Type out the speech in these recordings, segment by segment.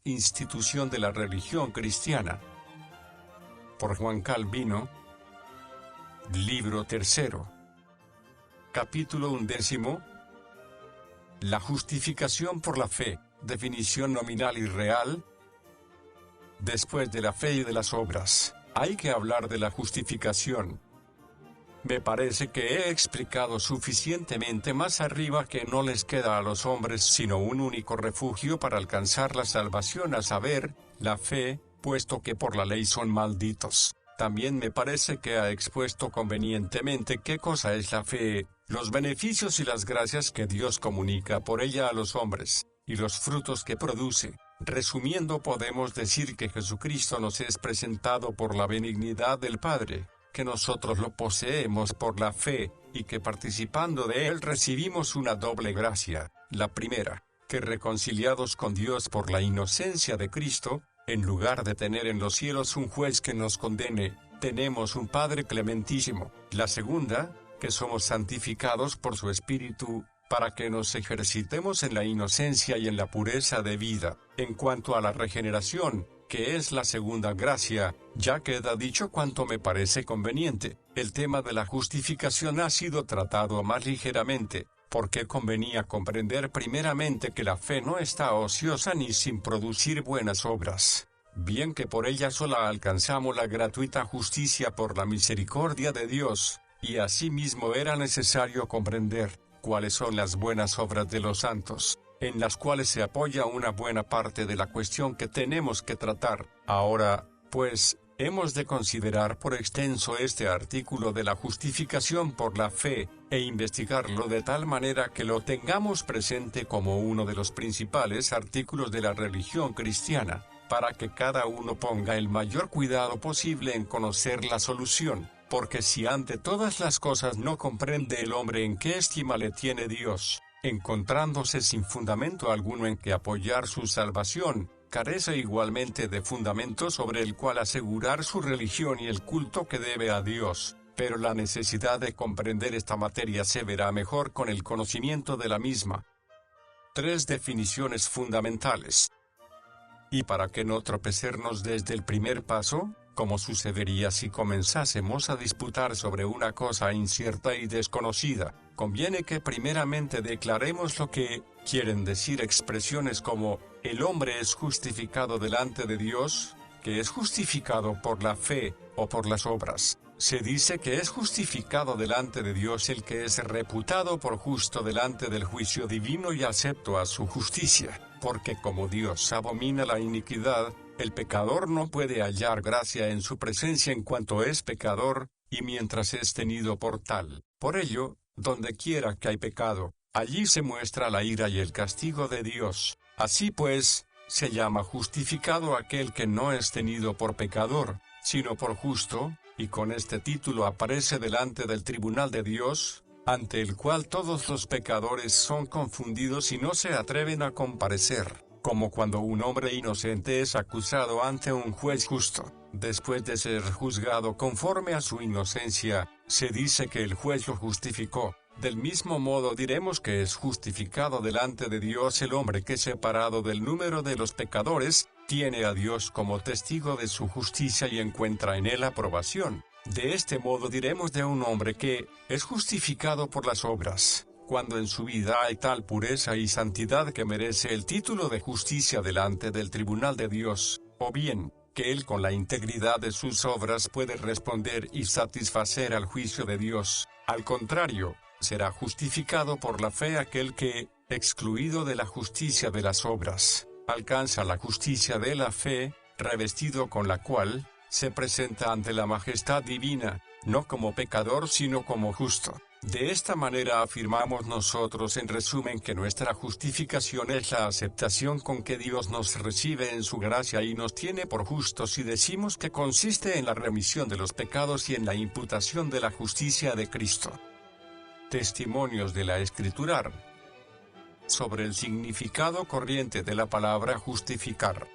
Institución de la religión cristiana. Por Juan Calvino. Libro tercero. Capítulo 11. La justificación por la fe, definición nominal y real. Después de la fe y de las obras, hay que hablar de la justificación. Me parece que he explicado suficientemente más arriba que no les queda a los hombres sino un único refugio para alcanzar la salvación, a saber, la fe, puesto que por la ley son malditos. También me parece que ha expuesto convenientemente qué cosa es la fe, los beneficios y las gracias que Dios comunica por ella a los hombres, y los frutos que produce. Resumiendo, podemos decir que Jesucristo nos es presentado por la benignidad del Padre, que nosotros lo poseemos por la fe, y que participando de él recibimos una doble gracia. La primera, que reconciliados con Dios por la inocencia de Cristo, en lugar de tener en los cielos un juez que nos condene, tenemos un Padre clementísimo. La segunda, que somos santificados por su Espíritu, para que nos ejercitemos en la inocencia y en la pureza de vida. En cuanto a la regeneración, que es la segunda gracia, ya queda dicho cuanto me parece conveniente. El tema de la justificación ha sido tratado más ligeramente, porque convenía comprender primeramente que la fe no está ociosa ni sin producir buenas obras, bien que por ella sola alcanzamos la gratuita justicia por la misericordia de Dios, y asimismo era necesario comprender cuáles son las buenas obras de los santos, en las cuales se apoya una buena parte de la cuestión que tenemos que tratar. Ahora, pues, hemos de considerar por extenso este artículo de la justificación por la fe, e investigarlo de tal manera que lo tengamos presente como uno de los principales artículos de la religión cristiana, para que cada uno ponga el mayor cuidado posible en conocer la solución, porque si ante todas las cosas no comprende el hombre en qué estima le tiene Dios, encontrándose sin fundamento alguno en que apoyar su salvación, carece igualmente de fundamento sobre el cual asegurar su religión y el culto que debe a Dios. Pero la necesidad de comprender esta materia se verá mejor con el conocimiento de la misma. 3 definiciones fundamentales. Y para que no tropecernos desde el primer paso, como sucedería si comenzásemos a disputar sobre una cosa incierta y desconocida, conviene que primeramente declaremos lo que quieren decir expresiones como el hombre es justificado delante de Dios, que es justificado por la fe o por las obras. Se dice que es justificado delante de Dios el que es reputado por justo delante del juicio divino y acepto a su justicia, porque como Dios abomina la iniquidad, el pecador no puede hallar gracia en su presencia en cuanto es pecador, y mientras es tenido por tal. Por ello, donde quiera que hay pecado, allí se muestra la ira y el castigo de Dios. Así pues, se llama justificado aquel que no es tenido por pecador, sino por justo, y con este título aparece delante del tribunal de Dios, ante el cual todos los pecadores son confundidos y no se atreven a comparecer, como cuando un hombre inocente es acusado ante un juez justo. Después de ser juzgado conforme a su inocencia, se dice que el juez lo justificó. Del mismo modo diremos que es justificado delante de Dios el hombre que, separado del número de los pecadores, tiene a Dios como testigo de su justicia y encuentra en él aprobación. De este modo diremos de un hombre que es justificado por las obras, cuando en su vida hay tal pureza y santidad que merece el título de justicia delante del tribunal de Dios, o bien, que él con la integridad de sus obras puede responder y satisfacer al juicio de Dios. Al contrario, será justificado por la fe aquel que, excluido de la justicia de las obras, alcanza la justicia de la fe, revestido con la cual se presenta ante la majestad divina, no como pecador sino como justo. De esta manera afirmamos nosotros en resumen que nuestra justificación es la aceptación con que Dios nos recibe en su gracia y nos tiene por justos, y decimos que consiste en la remisión de los pecados y en la imputación de la justicia de Cristo. Testimonios de la Escritura sobre el significado corriente de la palabra justificar.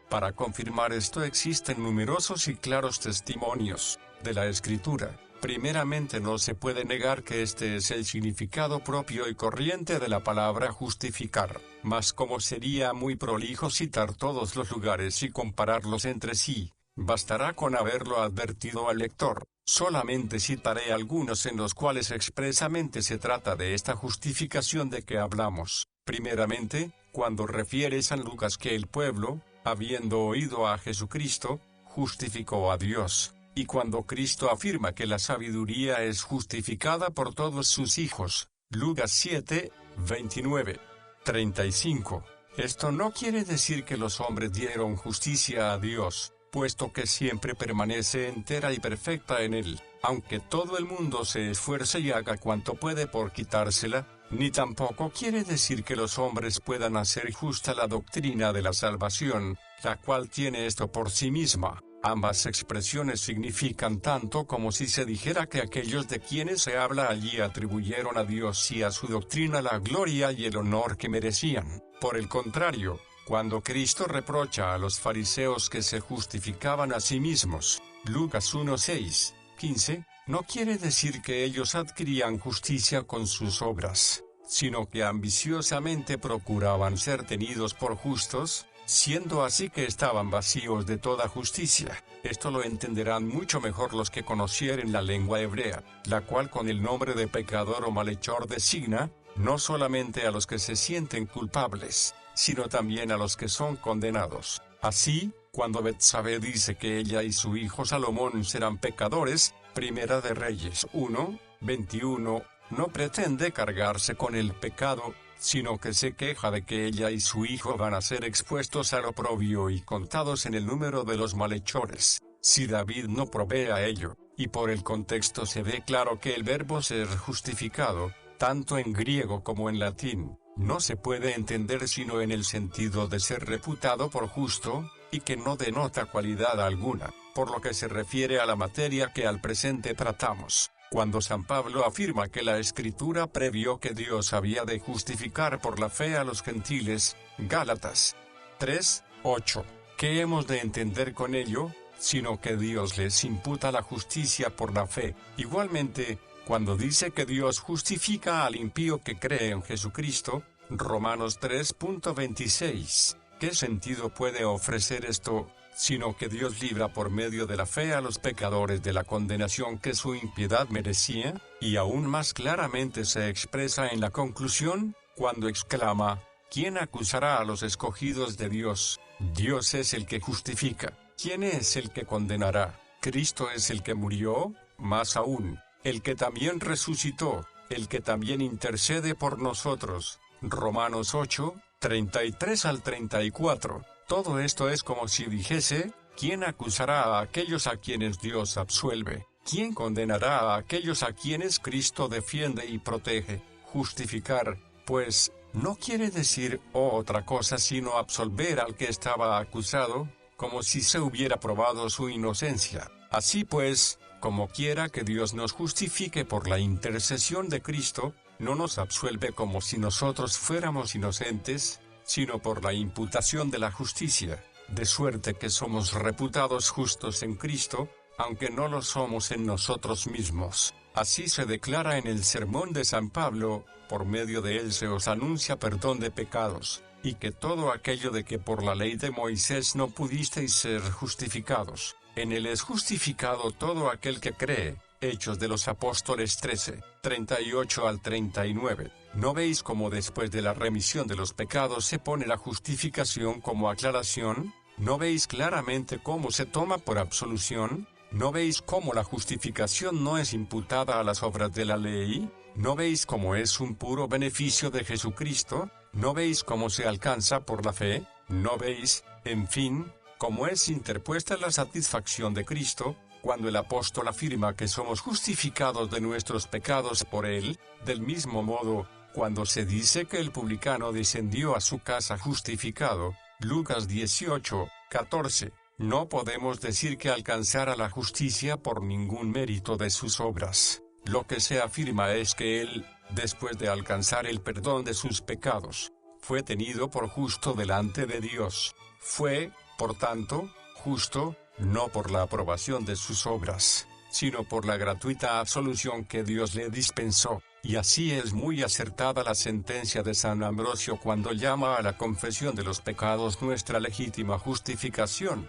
Para confirmar esto existen numerosos y claros testimonios de la Escritura, Primeramente, no se puede negar que este es el significado propio y corriente de la palabra justificar, mas como sería muy prolijo citar todos los lugares y compararlos entre sí, bastará con haberlo advertido al lector. Solamente citaré algunos en los cuales expresamente se trata de esta justificación de que hablamos. Primeramente, cuando refiere San Lucas que el pueblo, habiendo oído a Jesucristo, justificó a Dios. Y cuando Cristo afirma que la sabiduría es justificada por todos sus hijos, Lucas 7, 29, 35. Esto no quiere decir que los hombres dieron justicia a Dios, puesto que siempre permanece entera y perfecta en él, aunque todo el mundo se esfuerce y haga cuanto puede por quitársela, ni tampoco quiere decir que los hombres puedan hacer justa la doctrina de la salvación, la cual tiene esto por sí misma. Ambas expresiones significan tanto como si se dijera que aquellos de quienes se habla allí atribuyeron a Dios y a su doctrina la gloria y el honor que merecían. Por el contrario, cuando Cristo reprocha a los fariseos que se justificaban a sí mismos, Lucas 1, 6, 15, no quiere decir que ellos adquirían justicia con sus obras, sino que ambiciosamente procuraban ser tenidos por justos, siendo así que estaban vacíos de toda justicia. Esto lo entenderán mucho mejor los que conocieren la lengua hebrea, la cual con el nombre de pecador o malhechor designa, no solamente a los que se sienten culpables, sino también a los que son condenados. Así, cuando Betsabé dice que ella y su hijo Salomón serán pecadores, Primera de Reyes 1, 21, no pretende cargarse con el pecado, sino que se queja de que ella y su hijo van a ser expuestos al oprobio y contados en el número de los malhechores, si David no provee a ello, y por el contexto se ve claro que el verbo ser justificado, tanto en griego como en latín, no se puede entender sino en el sentido de ser reputado por justo, y que no denota cualidad alguna, por lo que se refiere a la materia que al presente tratamos. Cuando San Pablo afirma que la Escritura previó que Dios había de justificar por la fe a los gentiles, Gálatas 3, 8, ¿qué hemos de entender con ello? Sino que Dios les imputa la justicia por la fe. Igualmente, cuando dice que Dios justifica al impío que cree en Jesucristo, Romanos 3.26, ¿qué sentido puede ofrecer esto? Sino que Dios libra por medio de la fe a los pecadores de la condenación que su impiedad merecía, y aún más claramente se expresa en la conclusión, cuando exclama, ¿quién acusará a los escogidos de Dios? Dios es el que justifica. ¿Quién es el que condenará? Cristo es el que murió, más aún, el que también resucitó, el que también intercede por nosotros. Romanos 8, 33 al 34. Todo esto es como si dijese, ¿quién acusará a aquellos a quienes Dios absuelve? ¿Quién condenará a aquellos a quienes Cristo defiende y protege? Justificar, pues, no quiere decir otra cosa sino absolver al que estaba acusado, como si se hubiera probado su inocencia. Así pues, como quiera que Dios nos justifique por la intercesión de Cristo, no nos absuelve como si nosotros fuéramos inocentes, sino por la imputación de la justicia, de suerte que somos reputados justos en Cristo, aunque no lo somos en nosotros mismos. Así se declara en el sermón de San Pablo, por medio de él se os anuncia perdón de pecados, y que todo aquello de que por la ley de Moisés no pudisteis ser justificados, en él es justificado todo aquel que cree. Hechos de los Apóstoles 13, 38 al 39. ¿No veis cómo después de la remisión de los pecados se pone la justificación como aclaración? ¿No veis claramente cómo se toma por absolución? ¿No veis cómo la justificación no es imputada a las obras de la ley? ¿No veis cómo es un puro beneficio de Jesucristo? ¿No veis cómo se alcanza por la fe? ¿No veis, en fin, cómo es interpuesta la satisfacción de Cristo? Cuando el apóstol afirma que somos justificados de nuestros pecados por él, del mismo modo, cuando se dice que el publicano descendió a su casa justificado, Lucas 18, 14, no podemos decir que alcanzara la justicia por ningún mérito de sus obras. Lo que se afirma es que él, después de alcanzar el perdón de sus pecados, fue tenido por justo delante de Dios. Fue, por tanto, justo, no por la aprobación de sus obras, sino por la gratuita absolución que Dios le dispensó. Y así es muy acertada la sentencia de San Ambrosio cuando llama a la confesión de los pecados nuestra legítima justificación.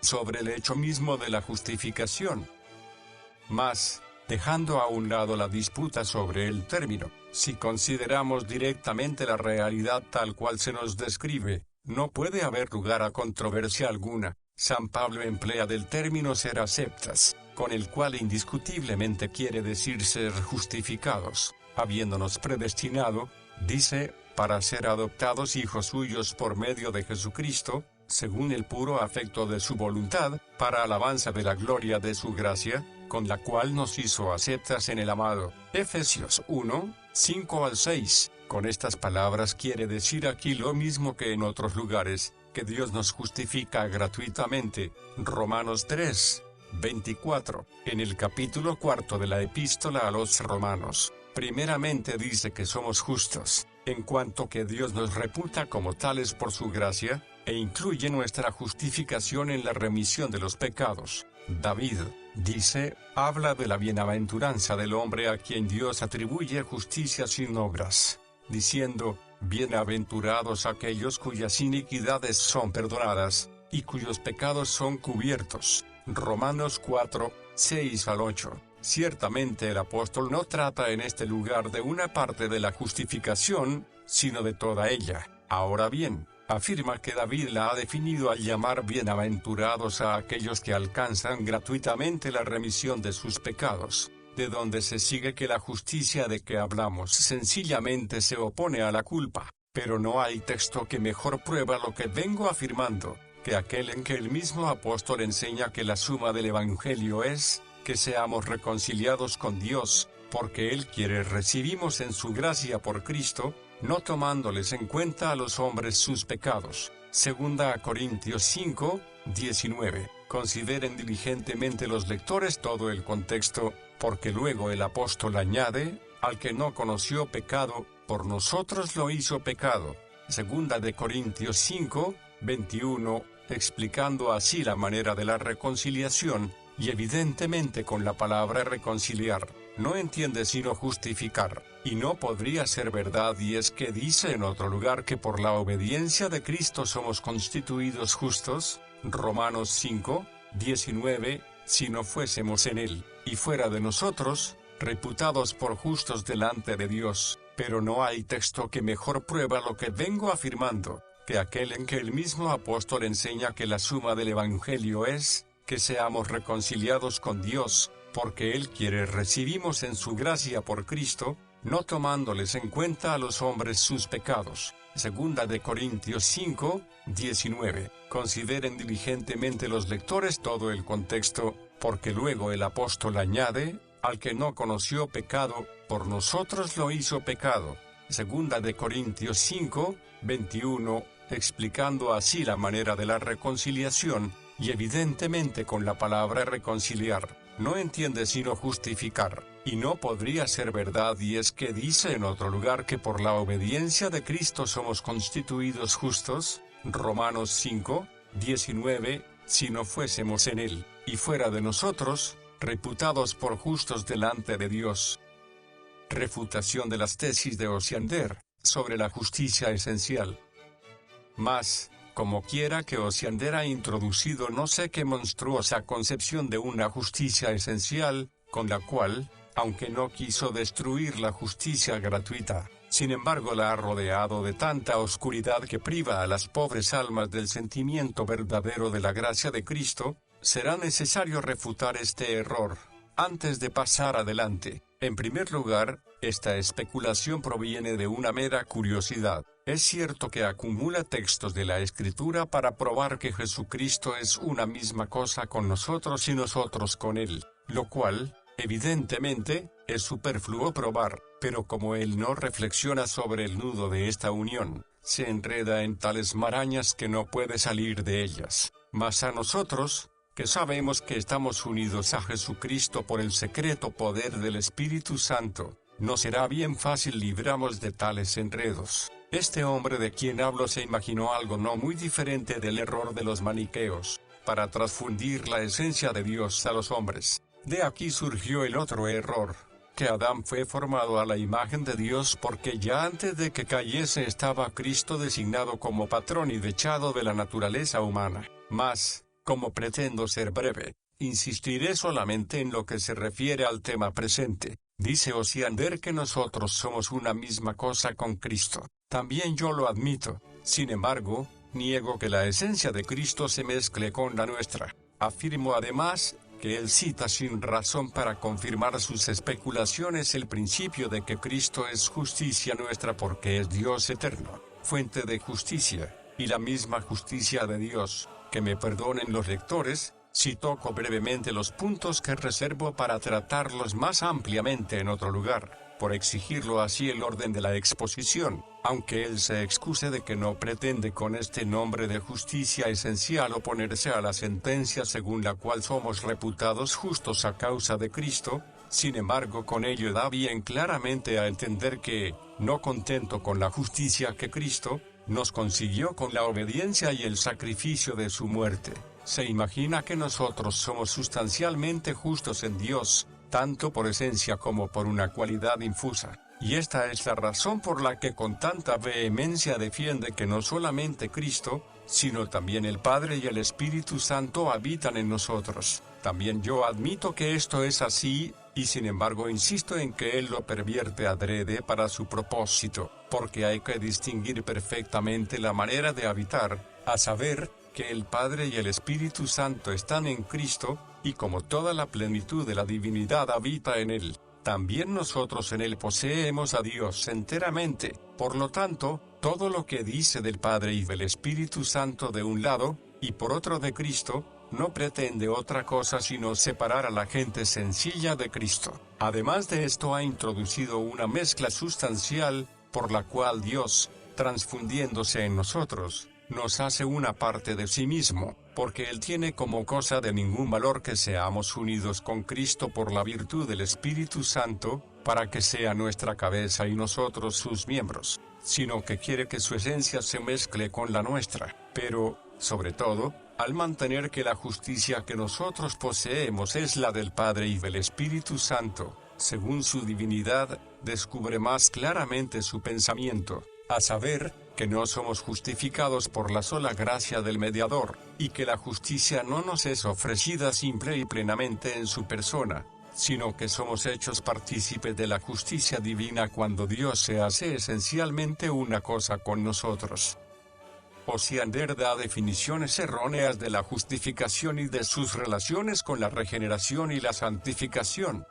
Sobre el hecho mismo de la justificación. Mas, dejando a un lado la disputa sobre el término, si consideramos directamente la realidad tal cual se nos describe, no puede haber lugar a controversia alguna. San Pablo emplea del término ser aceptas, con el cual indiscutiblemente quiere decir ser justificados, habiéndonos predestinado, dice, para ser adoptados hijos suyos por medio de Jesucristo, según el puro afecto de su voluntad, para alabanza de la gloria de su gracia, con la cual nos hizo aceptas en el amado. Efesios 1, 5-6. Con estas palabras quiere decir aquí lo mismo que en otros lugares, que Dios nos justifica gratuitamente. Romanos 3, 24. En el capítulo 4 de la epístola a los Romanos, primeramente dice que somos justos, en cuanto que Dios nos reputa como tales por su gracia, e incluye nuestra justificación en la remisión de los pecados. David, dice, habla de la bienaventuranza del hombre a quien Dios atribuye justicia sin obras, diciendo, bienaventurados aquellos cuyas iniquidades son perdonadas, y cuyos pecados son cubiertos. Romanos 4, 6-8. Ciertamente el apóstol no trata en este lugar de una parte de la justificación, sino de toda ella. Ahora bien, afirma que David la ha definido al llamar bienaventurados a aquellos que alcanzan gratuitamente la remisión de sus pecados, de donde se sigue que la justicia de que hablamos sencillamente se opone a la culpa, pero no hay texto que mejor prueba lo que vengo afirmando, que aquel en que el mismo apóstol enseña que la suma del Evangelio es, que seamos reconciliados con Dios, porque Él quiere recibimos en su gracia por Cristo, no tomándoles en cuenta a los hombres sus pecados. Segunda a Corintios 5, 19. Consideren diligentemente los lectores todo el contexto, porque luego el apóstol añade, al que no conoció pecado, por nosotros lo hizo pecado. Segunda de Corintios 5, 21, explicando así la manera de la reconciliación, y evidentemente con la palabra reconciliar, no entiende sino justificar, y no podría ser verdad y es que dice en otro lugar que por la obediencia de Cristo somos constituidos justos, Romanos 5, 19, si no fuésemos en Él, y fuera de nosotros, reputados por justos delante de Dios, pero no hay texto que mejor prueba lo que vengo afirmando, que aquel en que el mismo apóstol enseña que la suma del Evangelio es, que seamos reconciliados con Dios, porque Él quiere recibimos en su gracia por Cristo, no tomándoles en cuenta a los hombres sus pecados. Segunda de Corintios 5, 19. Consideren diligentemente los lectores todo el contexto, porque luego el apóstol añade, al que no conoció pecado, por nosotros lo hizo pecado. Segunda de Corintios 5, 21, explicando así la manera de la reconciliación, y evidentemente con la palabra reconciliar, no entiende sino justificar, y no podría ser verdad y es que dice en otro lugar que por la obediencia de Cristo somos constituidos justos, Romanos 5, 19, si no fuésemos en Él, y fuera de nosotros, reputados por justos delante de Dios. Refutación de las tesis de Osiander, sobre la justicia esencial. Mas, como quiera que Osiander ha introducido no sé qué monstruosa concepción de una justicia esencial, con la cual, aunque no quiso destruir la justicia gratuita, sin embargo la ha rodeado de tanta oscuridad que priva a las pobres almas del sentimiento verdadero de la gracia de Cristo, será necesario refutar este error, antes de pasar adelante. En primer lugar, esta especulación proviene de una mera curiosidad. Es cierto que acumula textos de la Escritura para probar que Jesucristo es una misma cosa con nosotros y nosotros con Él, lo cual, evidentemente, es superfluo probar, pero como él no reflexiona sobre el nudo de esta unión, se enreda en tales marañas que no puede salir de ellas. Mas a nosotros, que sabemos que estamos unidos a Jesucristo por el secreto poder del Espíritu Santo, nos será bien fácil librarnos de tales enredos. Este hombre de quien hablo se imaginó algo no muy diferente del error de los maniqueos, para transfundir la esencia de Dios a los hombres. De aquí surgió el otro error, que Adán fue formado a la imagen de Dios porque ya antes de que cayese estaba Cristo designado como patrón y dechado de la naturaleza humana. Mas, como pretendo ser breve, insistiré solamente en lo que se refiere al tema presente. Dice Osiander que nosotros somos una misma cosa con Cristo. También yo lo admito. Sin embargo, niego que la esencia de Cristo se mezcle con la nuestra. Afirmo además que él cita sin razón para confirmar sus especulaciones el principio de que Cristo es justicia nuestra porque es Dios eterno, fuente de justicia, y la misma justicia de Dios. Que me perdonen los lectores, si toco brevemente los puntos que reservo para tratarlos más ampliamente en otro lugar, por exigirlo así el orden de la exposición, aunque él se excuse de que no pretende con este nombre de justicia esencial oponerse a la sentencia según la cual somos reputados justos a causa de Cristo. Sin embargo, con ello da bien claramente a entender que, no contento con la justicia que Cristo nos consiguió con la obediencia y el sacrificio de su muerte, se imagina que nosotros somos sustancialmente justos en Dios, tanto por esencia como por una cualidad infusa. Y esta es la razón por la que con tanta vehemencia defiende que no solamente Cristo, sino también el Padre y el Espíritu Santo habitan en nosotros. También yo admito que esto es así, y sin embargo insisto en que él lo pervierte adrede para su propósito, porque hay que distinguir perfectamente la manera de habitar, a saber, que el Padre y el Espíritu Santo están en Cristo, y como toda la plenitud de la divinidad habita en él, también nosotros en él poseemos a Dios enteramente. Por lo tanto, todo lo que dice del Padre y del Espíritu Santo de un lado, y por otro de Cristo, no pretende otra cosa sino separar a la gente sencilla de Cristo. Además de esto ha introducido una mezcla sustancial, por la cual Dios, transfundiéndose en nosotros, nos hace una parte de sí mismo, porque Él tiene como cosa de ningún valor que seamos unidos con Cristo por la virtud del Espíritu Santo, para que sea nuestra cabeza y nosotros sus miembros, sino que quiere que su esencia se mezcle con la nuestra, pero, sobre todo, al mantener que la justicia que nosotros poseemos es la del Padre y del Espíritu Santo, según su divinidad, descubre más claramente su pensamiento, a saber, que no somos justificados por la sola gracia del mediador, y que la justicia no nos es ofrecida simple y plenamente en su persona, sino que somos hechos partícipes de la justicia divina cuando Dios se hace esencialmente una cosa con nosotros. Osiander da definiciones erróneas de la justificación y de sus relaciones con la regeneración y la santificación.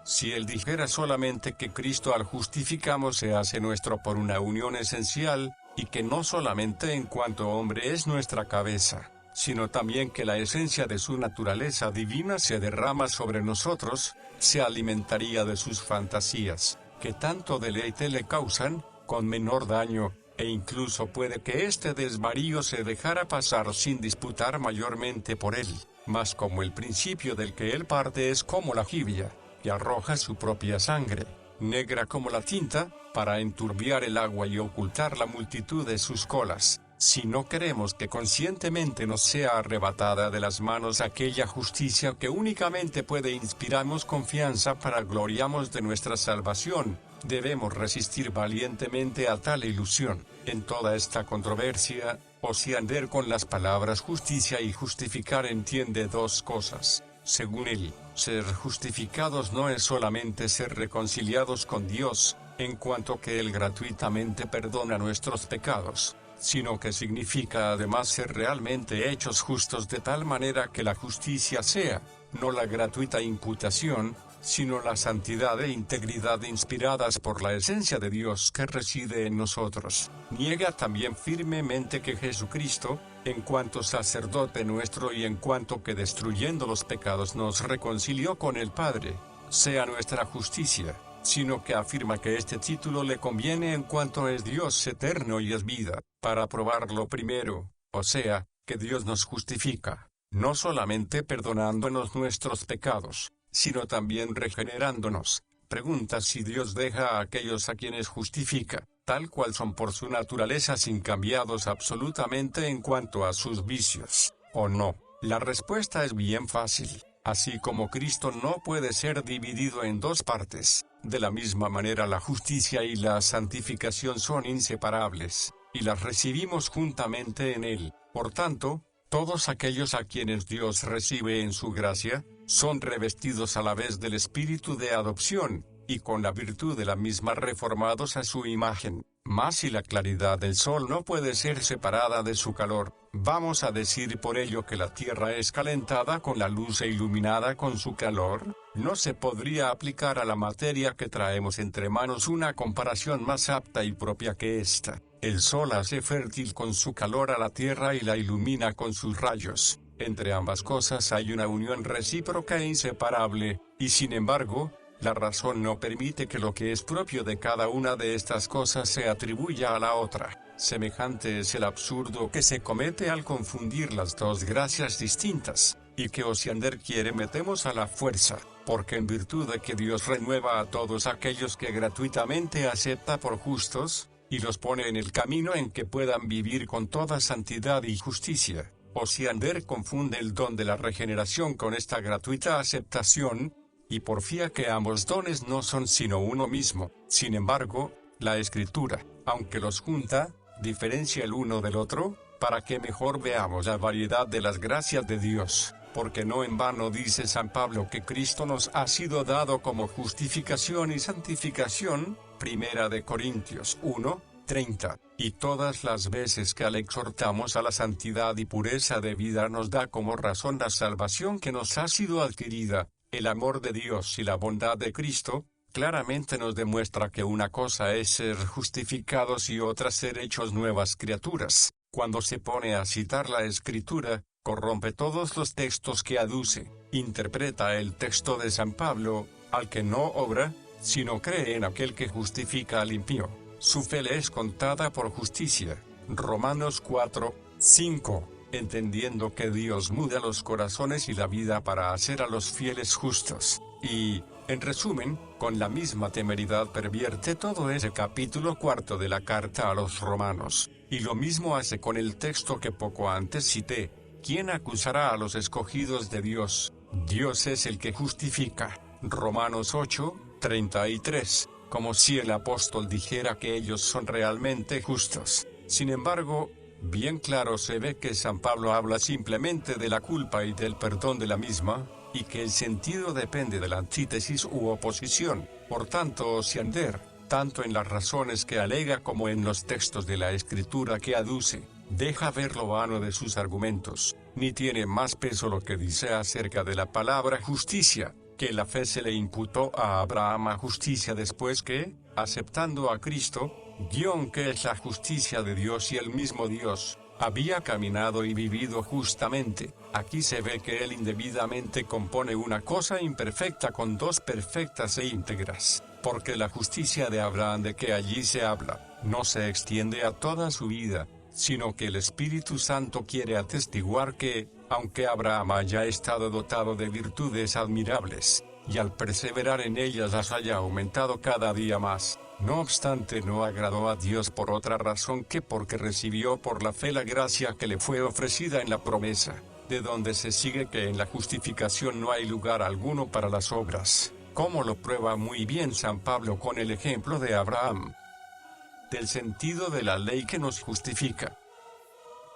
Si él dijera solamente que Cristo al justificamos se hace nuestro por una unión esencial, y que no solamente en cuanto hombre es nuestra cabeza, sino también que la esencia de su naturaleza divina se derrama sobre nosotros, se alimentaría de sus fantasías, que tanto deleite le causan, con menor daño, e incluso puede que este desvarío se dejara pasar sin disputar mayormente por él, mas como el principio del que él parte es como la jibia, que arroja su propia sangre, negra como la tinta, para enturbiar el agua y ocultar la multitud de sus colas. Si no queremos que conscientemente nos sea arrebatada de las manos aquella justicia que únicamente puede inspirarnos confianza para gloriamos de nuestra salvación, debemos resistir valientemente a tal ilusión. En toda esta controversia, Osiander con las palabras justicia y justificar entiende dos cosas. Según él, ser justificados no es solamente ser reconciliados con Dios, en cuanto que Él gratuitamente perdona nuestros pecados, sino que significa además ser realmente hechos justos de tal manera que la justicia sea, no la gratuita imputación, sino la santidad e integridad inspiradas por la esencia de Dios que reside en nosotros. Niega también firmemente que Jesucristo, en cuanto sacerdote nuestro y en cuanto que destruyendo los pecados nos reconcilió con el Padre, sea nuestra justicia, sino que afirma que este título le conviene en cuanto es Dios eterno y es vida, para probarlo primero, o sea, que Dios nos justifica, no solamente perdonándonos nuestros pecados, sino también regenerándonos. Pregunta si Dios deja a aquellos a quienes justifica, tal cual son por su naturaleza sin cambiados absolutamente en cuanto a sus vicios, o no. La respuesta es bien fácil. Así como Cristo no puede ser dividido en dos partes, de la misma manera la justicia y la santificación son inseparables, y las recibimos juntamente en Él. Por tanto, todos aquellos a quienes Dios recibe en su gracia, son revestidos a la vez del espíritu de adopción, y con la virtud de la misma reformados a su imagen. Mas si la claridad del sol no puede ser separada de su calor, vamos a decir por ello que la tierra es calentada con la luz e iluminada con su calor. No se podría aplicar a la materia que traemos entre manos una comparación más apta y propia que esta. El sol hace fértil con su calor a la tierra y la ilumina con sus rayos. Entre ambas cosas hay una unión recíproca e inseparable, y sin embargo, la razón no permite que lo que es propio de cada una de estas cosas se atribuya a la otra. Semejante es el absurdo que se comete al confundir las dos gracias distintas, y que Osiander quiere metemos a la fuerza, porque en virtud de que Dios renueva a todos aquellos que gratuitamente acepta por justos, y los pone en el camino en que puedan vivir con toda santidad y justicia, Osiander confunde el don de la regeneración con esta gratuita aceptación, y porfía que ambos dones no son sino uno mismo. Sin embargo, la Escritura, aunque los junta, diferencia el uno del otro, para que mejor veamos la variedad de las gracias de Dios, porque no en vano dice San Pablo que Cristo nos ha sido dado como justificación y santificación, 1 Corintios 1:30, y todas las veces que le exhortamos a la santidad y pureza de vida nos da como razón la salvación que nos ha sido adquirida. El amor de Dios y la bondad de Cristo, claramente nos demuestra que una cosa es ser justificados y otra ser hechos nuevas criaturas. Cuando se pone a citar la Escritura, corrompe todos los textos que aduce, interpreta el texto de San Pablo, al que no obra, sino cree en aquel que justifica al impío. Su fe le es contada por justicia. Romanos 4:5. Entendiendo que Dios muda los corazones y la vida para hacer a los fieles justos, y, en resumen, con la misma temeridad pervierte todo ese capítulo 4 de la carta a los romanos, y lo mismo hace con el texto que poco antes cité. ¿Quién acusará a los escogidos de Dios? Dios es el que justifica. Romanos 8:33, como si el apóstol dijera que ellos son realmente justos. Sin embargo, bien claro se ve que San Pablo habla simplemente de la culpa y del perdón de la misma, y que el sentido depende de la antítesis u oposición. Por tanto, Osiander, tanto en las razones que alega como en los textos de la Escritura que aduce, deja ver lo vano de sus argumentos, ni tiene más peso lo que dice acerca de la palabra justicia, que la fe se le imputó a Abraham a justicia después que, aceptando a Cristo, que es la justicia de Dios y el mismo Dios, había caminado y vivido justamente. Aquí se ve que él indebidamente compone una cosa imperfecta con dos perfectas e íntegras, porque la justicia de Abraham de que allí se habla, no se extiende a toda su vida, sino que el Espíritu Santo quiere atestiguar que, aunque Abraham haya estado dotado de virtudes admirables, y al perseverar en ellas las haya aumentado cada día más, no obstante no agradó a Dios por otra razón que porque recibió por la fe la gracia que le fue ofrecida en la promesa, de donde se sigue que en la justificación no hay lugar alguno para las obras, como lo prueba muy bien San Pablo con el ejemplo de Abraham. Del sentido de la ley que nos justifica.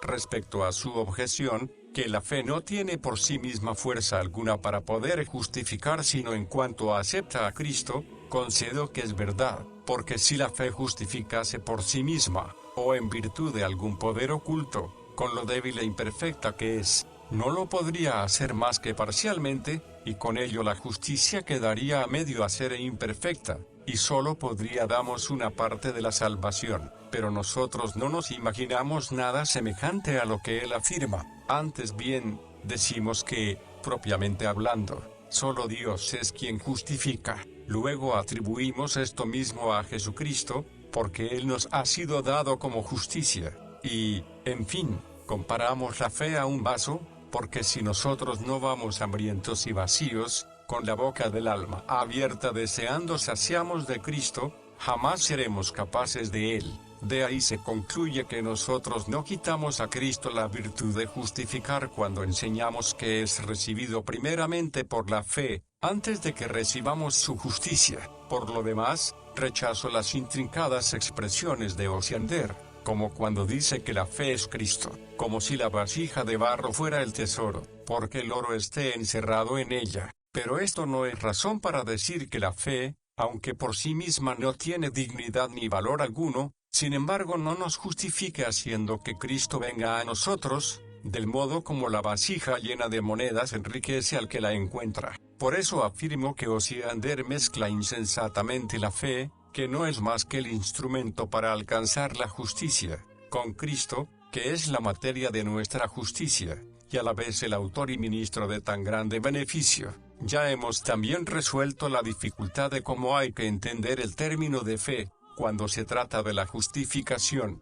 Respecto a su objeción, que la fe no tiene por sí misma fuerza alguna para poder justificar sino en cuanto acepta a Cristo, concedo que es verdad, porque si la fe justificase por sí misma, o en virtud de algún poder oculto, con lo débil e imperfecta que es, no lo podría hacer más que parcialmente, y con ello la justicia quedaría a medio hacer e imperfecta, y solo podría damos una parte de la salvación. Pero nosotros no nos imaginamos nada semejante a lo que él afirma. Antes bien, decimos que, propiamente hablando, solo Dios es quien justifica. Luego atribuimos esto mismo a Jesucristo, porque Él nos ha sido dado como justicia. Y, en fin, comparamos la fe a un vaso, porque si nosotros no vamos hambrientos y vacíos, con la boca del alma abierta deseando saciamos de Cristo, jamás seremos capaces de Él. De ahí se concluye que nosotros no quitamos a Cristo la virtud de justificar cuando enseñamos que es recibido primeramente por la fe, antes de que recibamos su justicia. Por lo demás, rechazo las intrincadas expresiones de Osiander, como cuando dice que la fe es Cristo, como si la vasija de barro fuera el tesoro, porque el oro esté encerrado en ella. Pero esto no es razón para decir que la fe, aunque por sí misma no tiene dignidad ni valor alguno, sin embargo no nos justifique haciendo que Cristo venga a nosotros, del modo como la vasija llena de monedas enriquece al que la encuentra. Por eso afirmo que Osiander mezcla insensatamente la fe, que no es más que el instrumento para alcanzar la justicia, con Cristo, que es la materia de nuestra justicia, y a la vez el autor y ministro de tan grande beneficio. Ya hemos también resuelto la dificultad de cómo hay que entender el término de fe, cuando se trata de la justificación.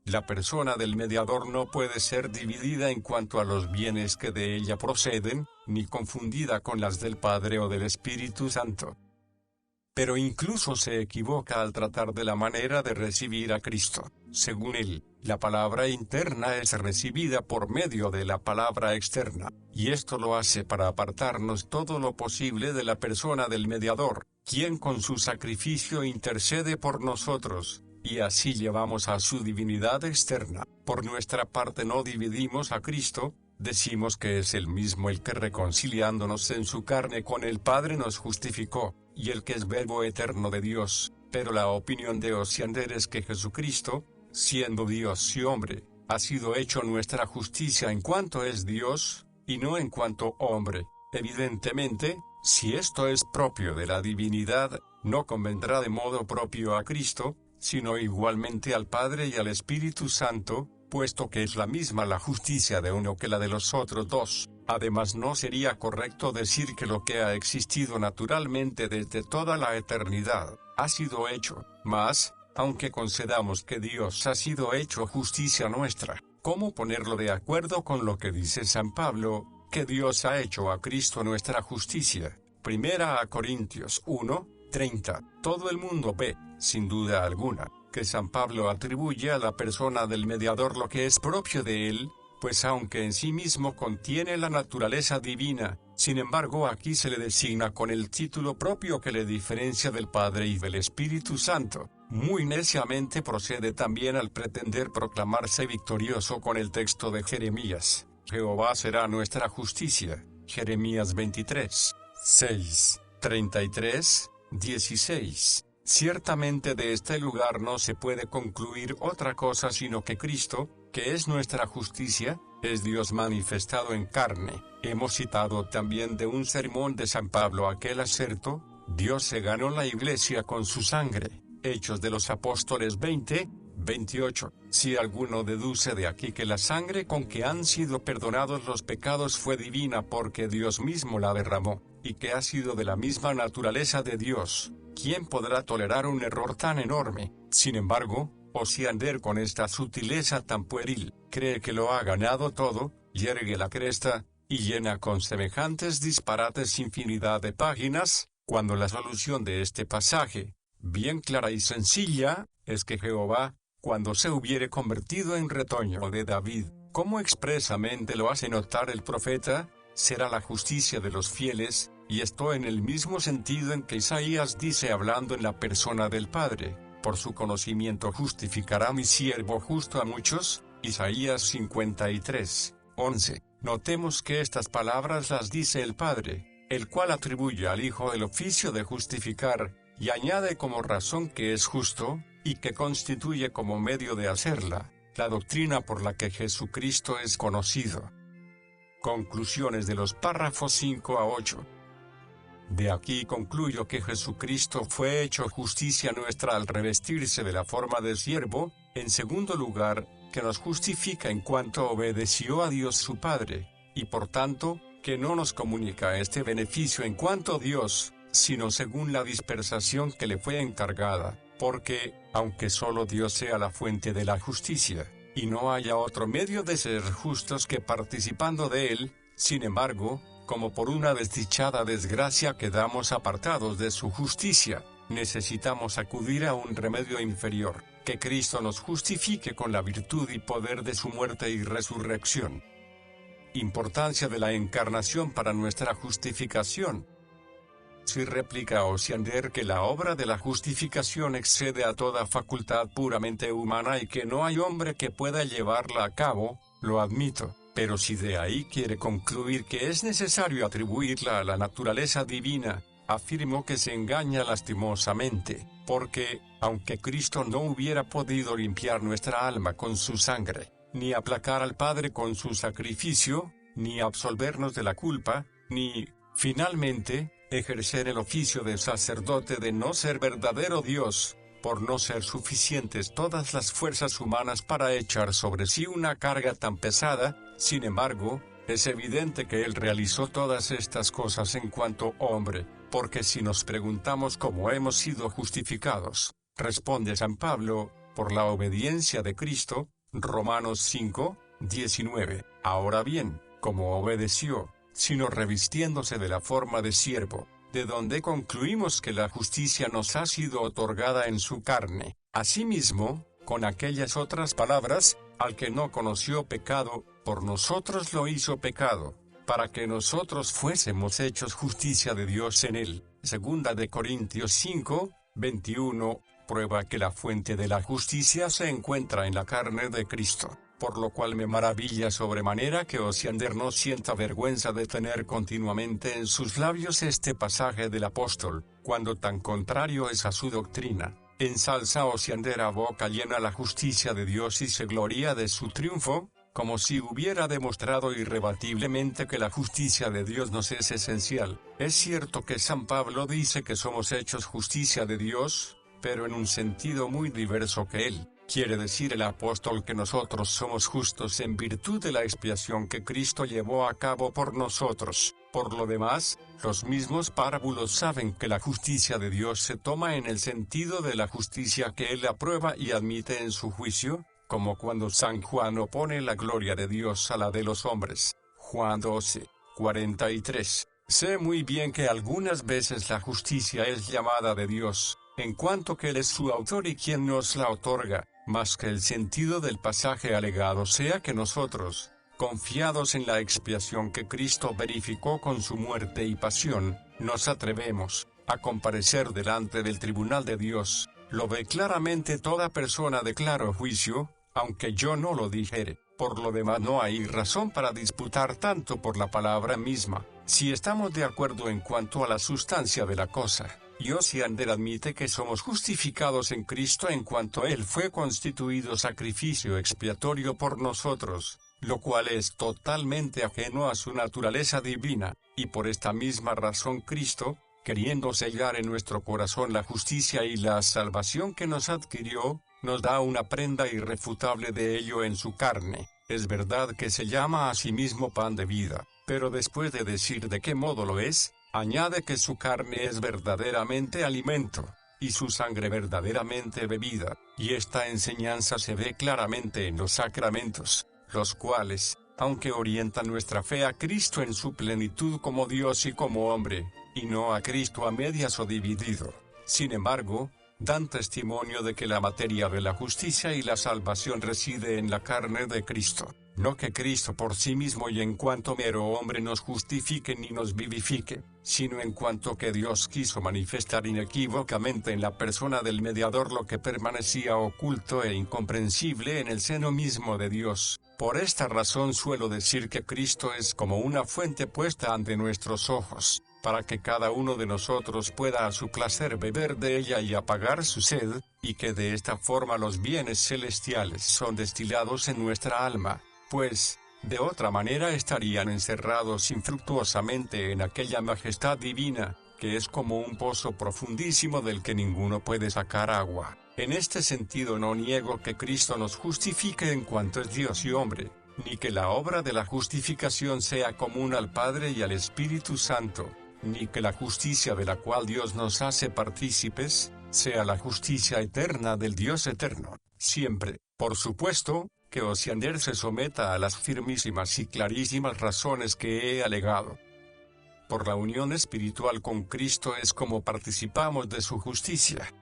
La persona del mediador no puede ser dividida en cuanto a los bienes que de ella proceden, ni confundida con las del Padre o del Espíritu Santo. Pero incluso se equivoca al tratar de la manera de recibir a Cristo. Según él, la palabra interna es recibida por medio de la palabra externa, y esto lo hace para apartarnos todo lo posible de la persona del mediador, quien con su sacrificio intercede por nosotros, y así llevamos a su divinidad externa. Por nuestra parte no dividimos a Cristo, decimos que es él mismo el que reconciliándonos en su carne con el Padre nos justificó, y el que es Verbo eterno de Dios. Pero la opinión de Osiander es que Jesucristo, siendo Dios y hombre, ha sido hecho nuestra justicia en cuanto es Dios, y no en cuanto hombre. Evidentemente, si esto es propio de la divinidad, no convendrá de modo propio a Cristo, sino igualmente al Padre y al Espíritu Santo, puesto que es la misma la justicia de uno que la de los otros dos. Además, no sería correcto decir que lo que ha existido naturalmente desde toda la eternidad, ha sido hecho, mas, aunque concedamos que Dios ha sido hecho justicia nuestra, ¿cómo ponerlo de acuerdo con lo que dice San Pablo, que Dios ha hecho a Cristo nuestra justicia? Primera a Corintios 1:30. Todo el mundo ve, sin duda alguna, que San Pablo atribuye a la persona del mediador lo que es propio de él, pues aunque en sí mismo contiene la naturaleza divina, sin embargo aquí se le designa con el título propio que le diferencia del Padre y del Espíritu Santo. Muy neciamente procede también al pretender proclamarse victorioso con el texto de Jeremías: Jehová será nuestra justicia. Jeremías 23:6, 33:16. Ciertamente de este lugar no se puede concluir otra cosa sino que Cristo, que es nuestra justicia, es Dios manifestado en carne. Hemos citado también de un sermón de San Pablo aquel aserto: Dios se ganó la iglesia con su sangre. Hechos de los Apóstoles 20:28. Si alguno deduce de aquí que la sangre con que han sido perdonados los pecados fue divina porque Dios mismo la derramó, y que ha sido de la misma naturaleza de Dios, ¿quién podrá tolerar un error tan enorme? Sin embargo, Osiander, con esta sutileza tan pueril, cree que lo ha ganado todo, yergue la cresta, y llena con semejantes disparates infinidad de páginas, cuando la solución de este pasaje, bien clara y sencilla, es que Jehová, cuando se hubiere convertido en retoño de David, como expresamente lo hace notar el profeta, será la justicia de los fieles, y esto en el mismo sentido en que Isaías dice hablando en la persona del Padre: por su conocimiento justificará mi siervo justo a muchos. Isaías 53:11. Notemos que estas palabras las dice el Padre, el cual atribuye al Hijo el oficio de justificar, y añade como razón que es justo, y que constituye como medio de hacerla, la doctrina por la que Jesucristo es conocido. Conclusiones de los párrafos 5 a 8. De aquí concluyo que Jesucristo fue hecho justicia nuestra al revestirse de la forma de siervo. En segundo lugar, que nos justifica en cuanto obedeció a Dios su Padre, y por tanto, que no nos comunica este beneficio en cuanto Dios, sino según la dispensación que le fue encargada, porque, aunque solo Dios sea la fuente de la justicia, y no haya otro medio de ser justos que participando de él, sin embargo, como por una desdichada desgracia quedamos apartados de su justicia, necesitamos acudir a un remedio inferior, que Cristo nos justifique con la virtud y poder de su muerte y resurrección. Importancia de la encarnación para nuestra justificación. Si replica Osiander que la obra de la justificación excede a toda facultad puramente humana y que no hay hombre que pueda llevarla a cabo, lo admito, pero si de ahí quiere concluir que es necesario atribuirla a la naturaleza divina, afirmo que se engaña lastimosamente, porque, aunque Cristo no hubiera podido limpiar nuestra alma con su sangre, ni aplacar al Padre con su sacrificio, ni absolvernos de la culpa, ni, finalmente, ejercer el oficio de sacerdote de no ser verdadero Dios, por no ser suficientes todas las fuerzas humanas para echar sobre sí una carga tan pesada, sin embargo, es evidente que Él realizó todas estas cosas en cuanto hombre, porque si nos preguntamos cómo hemos sido justificados, responde San Pablo, por la obediencia de Cristo, Romanos 5, 19. Ahora bien, ¿cómo obedeció? Sino revistiéndose de la forma de siervo, de donde concluimos que la justicia nos ha sido otorgada en su carne. Asimismo, con aquellas otras palabras, al que no conoció pecado, por nosotros lo hizo pecado, para que nosotros fuésemos hechos justicia de Dios en él. Segunda de Corintios 5, 21, prueba que la fuente de la justicia se encuentra en la carne de Cristo. Por lo cual me maravilla sobremanera que Osiander no sienta vergüenza de tener continuamente en sus labios este pasaje del apóstol, cuando tan contrario es a su doctrina. Ensalza Osiander a boca llena la justicia de Dios y se gloria de su triunfo, como si hubiera demostrado irrebatiblemente que la justicia de Dios nos es esencial. Es cierto que San Pablo dice que somos hechos justicia de Dios, pero en un sentido muy diverso que él. Quiere decir el apóstol que nosotros somos justos en virtud de la expiación que Cristo llevó a cabo por nosotros. Por lo demás, los mismos párvulos saben que la justicia de Dios se toma en el sentido de la justicia que Él aprueba y admite en su juicio, como cuando San Juan opone la gloria de Dios a la de los hombres. Juan 12, 43. Sé muy bien que algunas veces la justicia es llamada de Dios, en cuanto que Él es su autor y quien nos la otorga, más que el sentido del pasaje alegado sea que nosotros, confiados en la expiación que Cristo verificó con su muerte y pasión, nos atrevemos a comparecer delante del tribunal de Dios. Lo ve claramente toda persona de claro juicio, aunque yo no lo dijere. Por lo demás no hay razón para disputar tanto por la palabra misma, si estamos de acuerdo en cuanto a la sustancia de la cosa. Y Osiander admite que somos justificados en Cristo en cuanto Él fue constituido sacrificio expiatorio por nosotros, lo cual es totalmente ajeno a su naturaleza divina, y por esta misma razón Cristo, queriendo sellar en nuestro corazón la justicia y la salvación que nos adquirió, nos da una prenda irrefutable de ello en su carne. Es verdad que se llama a sí mismo pan de vida, pero después de decir de qué modo lo es, añade que su carne es verdaderamente alimento, y su sangre verdaderamente bebida, y esta enseñanza se ve claramente en los sacramentos, los cuales, aunque orientan nuestra fe a Cristo en su plenitud como Dios y como hombre, y no a Cristo a medias o dividido, sin embargo, dan testimonio de que la materia de la justicia y la salvación reside en la carne de Cristo. No que Cristo por sí mismo y en cuanto mero hombre nos justifique ni nos vivifique, sino en cuanto que Dios quiso manifestar inequívocamente en la persona del mediador lo que permanecía oculto e incomprensible en el seno mismo de Dios. Por esta razón suelo decir que Cristo es como una fuente puesta ante nuestros ojos, para que cada uno de nosotros pueda a su placer beber de ella y apagar su sed, y que de esta forma los bienes celestiales son destilados en nuestra alma, pues, de otra manera estarían encerrados infructuosamente en aquella majestad divina, que es como un pozo profundísimo del que ninguno puede sacar agua. En este sentido no niego que Cristo nos justifique en cuanto es Dios y hombre, ni que la obra de la justificación sea común al Padre y al Espíritu Santo, ni que la justicia de la cual Dios nos hace partícipes, sea la justicia eterna del Dios eterno. Siempre, por supuesto, que Osiander se someta a las firmísimas y clarísimas razones que he alegado. Por la unión espiritual con Cristo es como participamos de su justicia.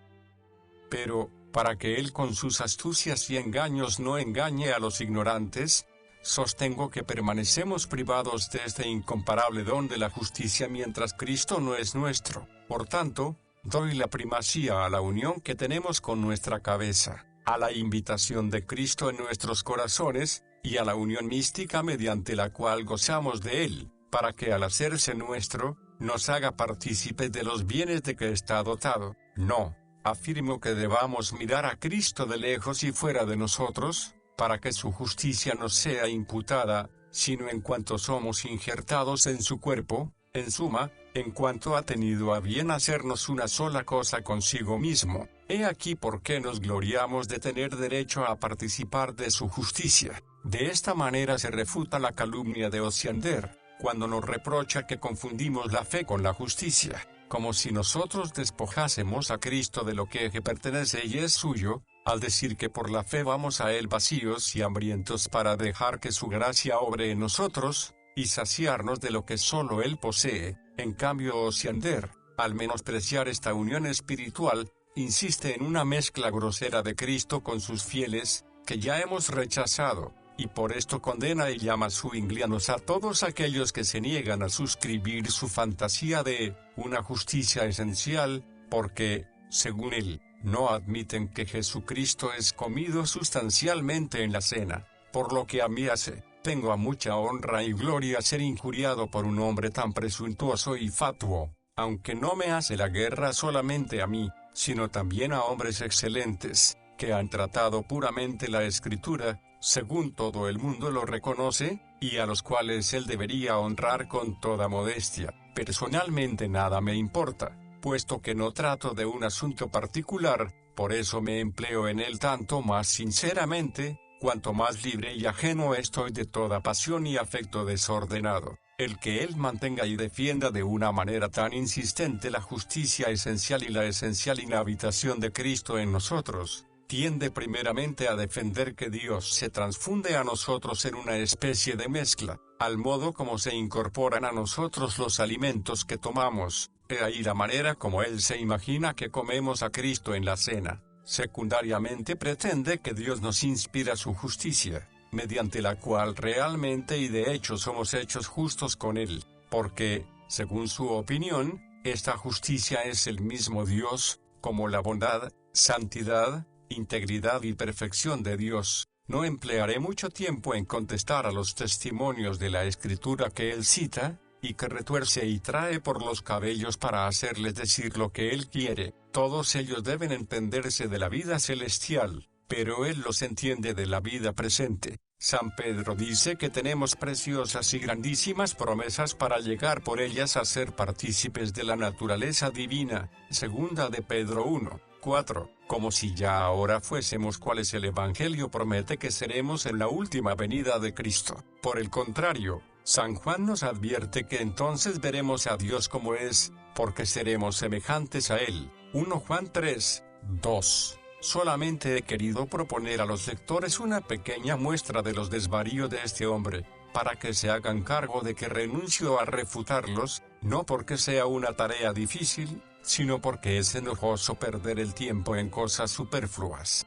Pero, para que él con sus astucias y engaños no engañe a los ignorantes, sostengo que permanecemos privados de este incomparable don de la justicia mientras Cristo no es nuestro. Por tanto, doy la primacía a la unión que tenemos con nuestra cabeza, a la invitación de Cristo en nuestros corazones, y a la unión mística mediante la cual gozamos de Él, para que al hacerse nuestro, nos haga partícipes de los bienes de que está dotado. No, afirmo que debamos mirar a Cristo de lejos y fuera de nosotros, para que su justicia nos sea imputada, sino en cuanto somos injertados en su cuerpo, en suma, en cuanto ha tenido a bien hacernos una sola cosa consigo mismo. He aquí por qué nos gloriamos de tener derecho a participar de su justicia. De esta manera se refuta la calumnia de Osiander, cuando nos reprocha que confundimos la fe con la justicia, como si nosotros despojásemos a Cristo de lo que pertenece y es suyo, al decir que por la fe vamos a Él vacíos y hambrientos para dejar que su gracia obre en nosotros, y saciarnos de lo que solo Él posee. En cambio Osiander, al menospreciar esta unión espiritual, insiste en una mezcla grosera de Cristo con sus fieles, que ya hemos rechazado, y por esto condena y llama zwinglianos a todos aquellos que se niegan a suscribir su fantasía de una justicia esencial, porque, según él, no admiten que Jesucristo es comido sustancialmente en la cena. Por lo que a mí hace, tengo a mucha honra y gloria ser injuriado por un hombre tan presuntuoso y fatuo, aunque no me hace la guerra solamente a mí, sino también a hombres excelentes, que han tratado puramente la Escritura, según todo el mundo lo reconoce, y a los cuales él debería honrar con toda modestia. Personalmente nada me importa, puesto que no trato de un asunto particular, por eso me empleo en él tanto más sinceramente, cuanto más libre y ajeno estoy de toda pasión y afecto desordenado. El que él mantenga y defienda de una manera tan insistente la justicia esencial y la esencial inhabitación de Cristo en nosotros, tiende primeramente a defender que Dios se transfunde a nosotros en una especie de mezcla, al modo como se incorporan a nosotros los alimentos que tomamos. He ahí la manera como él se imagina que comemos a Cristo en la cena. Secundariamente pretende que Dios nos inspira su justicia, mediante la cual realmente y de hecho somos hechos justos con Él, porque, según su opinión, esta justicia es el mismo Dios, como la bondad, santidad, integridad y perfección de Dios. No emplearé mucho tiempo en contestar a los testimonios de la Escritura que él cita, y que retuerce y trae por los cabellos para hacerles decir lo que él quiere. Todos ellos deben entenderse de la vida celestial, pero él los entiende de la vida presente. San Pedro dice que tenemos preciosas y grandísimas promesas para llegar por ellas a ser partícipes de la naturaleza divina. Segunda de Pedro 1:4, como si ya ahora fuésemos cuales el Evangelio promete que seremos en la última venida de Cristo. Por el contrario, San Juan nos advierte que entonces veremos a Dios como es, porque seremos semejantes a Él. 1 Juan 3:2. Solamente he querido proponer a los lectores una pequeña muestra de los desvaríos de este hombre, para que se hagan cargo de que renuncio a refutarlos, no porque sea una tarea difícil, sino porque es enojoso perder el tiempo en cosas superfluas.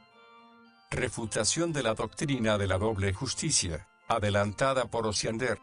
Refutación de la doctrina de la doble justicia, adelantada por Osiander.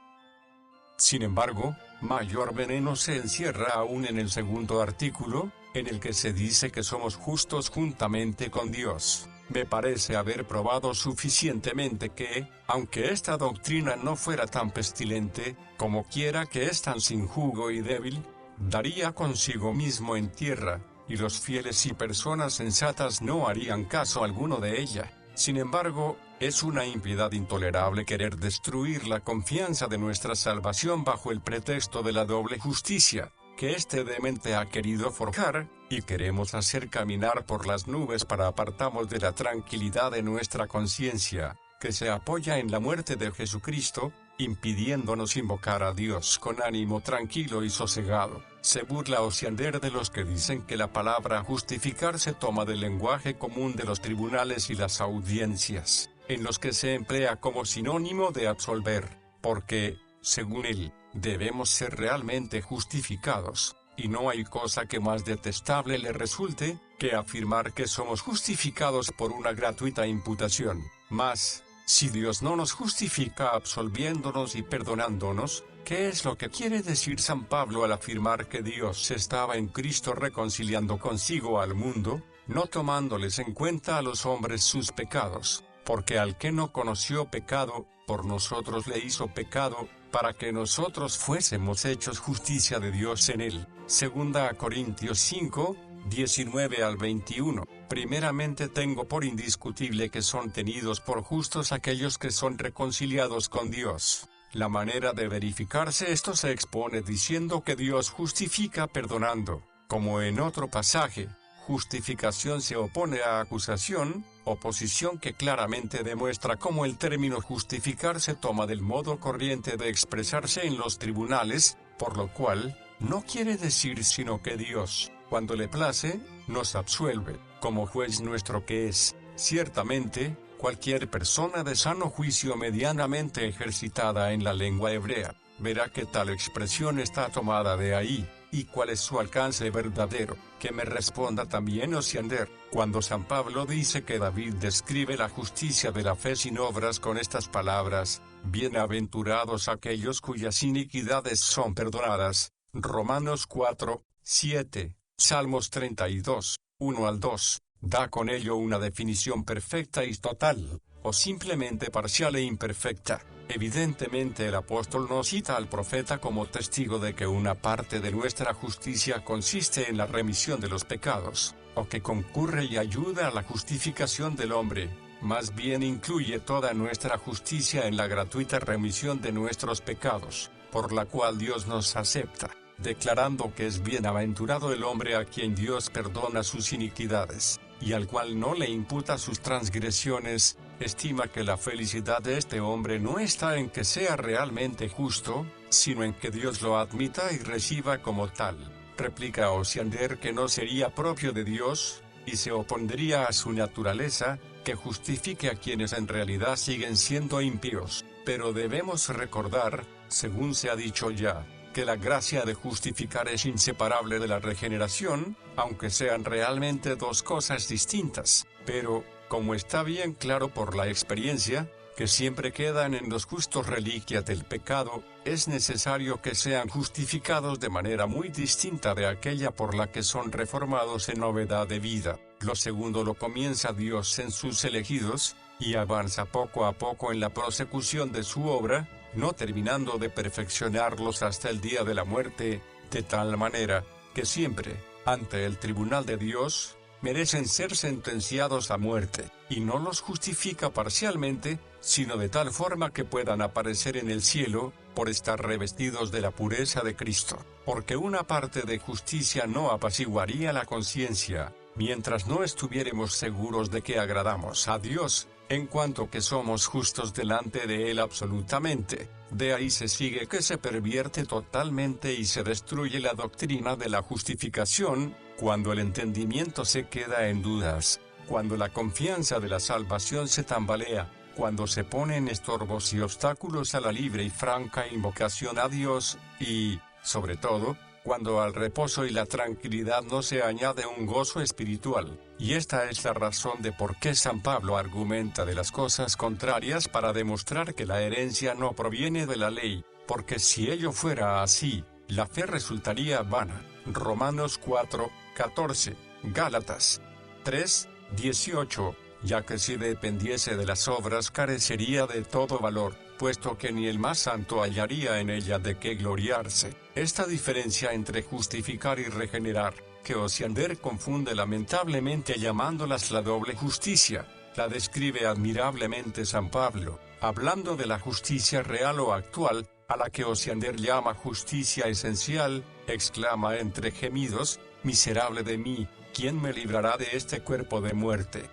Sin embargo, mayor veneno se encierra aún en el segundo artículo, en el que se dice que somos justos juntamente con Dios. Me parece haber probado suficientemente que, aunque esta doctrina no fuera tan pestilente, como quiera que es tan sin jugo y débil, daría consigo mismo en tierra, y los fieles y personas sensatas no harían caso alguno de ella. Sin embargo, es una impiedad intolerable querer destruir la confianza de nuestra salvación bajo el pretexto de la doble justicia, que este demente ha querido forjar, y queremos hacer caminar por las nubes para apartarnos de la tranquilidad de nuestra conciencia, que se apoya en la muerte de Jesucristo, impidiéndonos invocar a Dios con ánimo tranquilo y sosegado. Se burla Osiander de los que dicen que la palabra justificar se toma del lenguaje común de los tribunales y las audiencias, en los que se emplea como sinónimo de absolver, porque, según él, debemos ser realmente justificados, y no hay cosa que más detestable le resulte, que afirmar que somos justificados por una gratuita imputación. Mas, si Dios no nos justifica absolviéndonos y perdonándonos, ¿qué es lo que quiere decir San Pablo al afirmar que Dios estaba en Cristo reconciliando consigo al mundo, no tomándoles en cuenta a los hombres sus pecados? Porque al que no conoció pecado, por nosotros le hizo pecado, para que nosotros fuésemos hechos justicia de Dios en él. Segunda a Corintios 5, 19 al 21. Primeramente tengo por indiscutible que son tenidos por justos aquellos que son reconciliados con Dios. La manera de verificarse esto se expone diciendo que Dios justifica perdonando, como en otro pasaje. Justificación se opone a acusación, oposición que claramente demuestra cómo el término justificar se toma del modo corriente de expresarse en los tribunales, por lo cual, no quiere decir sino que Dios, cuando le place, nos absuelve, como juez nuestro que es. Ciertamente, cualquier persona de sano juicio medianamente ejercitada en la lengua hebrea, verá que tal expresión está tomada de ahí, y cuál es su alcance verdadero. Que me responda también Osiander, cuando San Pablo dice que David describe la justicia de la fe sin obras con estas palabras: bienaventurados aquellos cuyas iniquidades son perdonadas. Romanos 4, 7, Salmos 32, 1 al 2, da con ello una definición perfecta y total, o simplemente parcial e imperfecta. Evidentemente el apóstol no cita al profeta como testigo de que una parte de nuestra justicia consiste en la remisión de los pecados, o que concurre y ayuda a la justificación del hombre. Más bien incluye toda nuestra justicia en la gratuita remisión de nuestros pecados, por la cual Dios nos acepta, declarando que es bienaventurado el hombre a quien Dios perdona sus iniquidades, y al cual no le imputa sus transgresiones. Estima que la felicidad de este hombre no está en que sea realmente justo, sino en que Dios lo admita y reciba como tal. Replica Osiander que no sería propio de Dios, y se opondría a su naturaleza, que justifique a quienes en realidad siguen siendo impíos. Pero debemos recordar, según se ha dicho ya, que la gracia de justificar es inseparable de la regeneración, aunque sean realmente dos cosas distintas. Pero, como está bien claro por la experiencia, que siempre quedan en los justos reliquias del pecado, es necesario que sean justificados de manera muy distinta de aquella por la que son reformados en novedad de vida. Lo segundo lo comienza Dios en sus elegidos, y avanza poco a poco en la prosecución de su obra, no terminando de perfeccionarlos hasta el día de la muerte, de tal manera, que siempre, ante el tribunal de Dios, merecen ser sentenciados a muerte, y no los justifica parcialmente, sino de tal forma que puedan aparecer en el cielo, por estar revestidos de la pureza de Cristo, porque una parte de justicia no apaciguaría la conciencia, mientras no estuviéremos seguros de que agradamos a Dios, en cuanto que somos justos delante de Él absolutamente. De ahí se sigue que se pervierte totalmente y se destruye la doctrina de la justificación, cuando el entendimiento se queda en dudas, cuando la confianza de la salvación se tambalea, cuando se ponen estorbos y obstáculos a la libre y franca invocación a Dios, y, sobre todo, cuando al reposo y la tranquilidad no se añade un gozo espiritual. Y esta es la razón de por qué San Pablo argumenta de las cosas contrarias para demostrar que la herencia no proviene de la ley, porque si ello fuera así, la fe resultaría vana. Romanos 4, 14, Gálatas 3, 18, ya que si dependiese de las obras carecería de todo valor, puesto que ni el más santo hallaría en ella de qué gloriarse. Esta diferencia entre justificar y regenerar, que Osiander confunde lamentablemente llamándolas la doble justicia, la describe admirablemente San Pablo, hablando de la justicia real o actual, a la que Osiander llama justicia esencial, exclama entre gemidos: miserable de mí, ¿quién me librará de este cuerpo de muerte?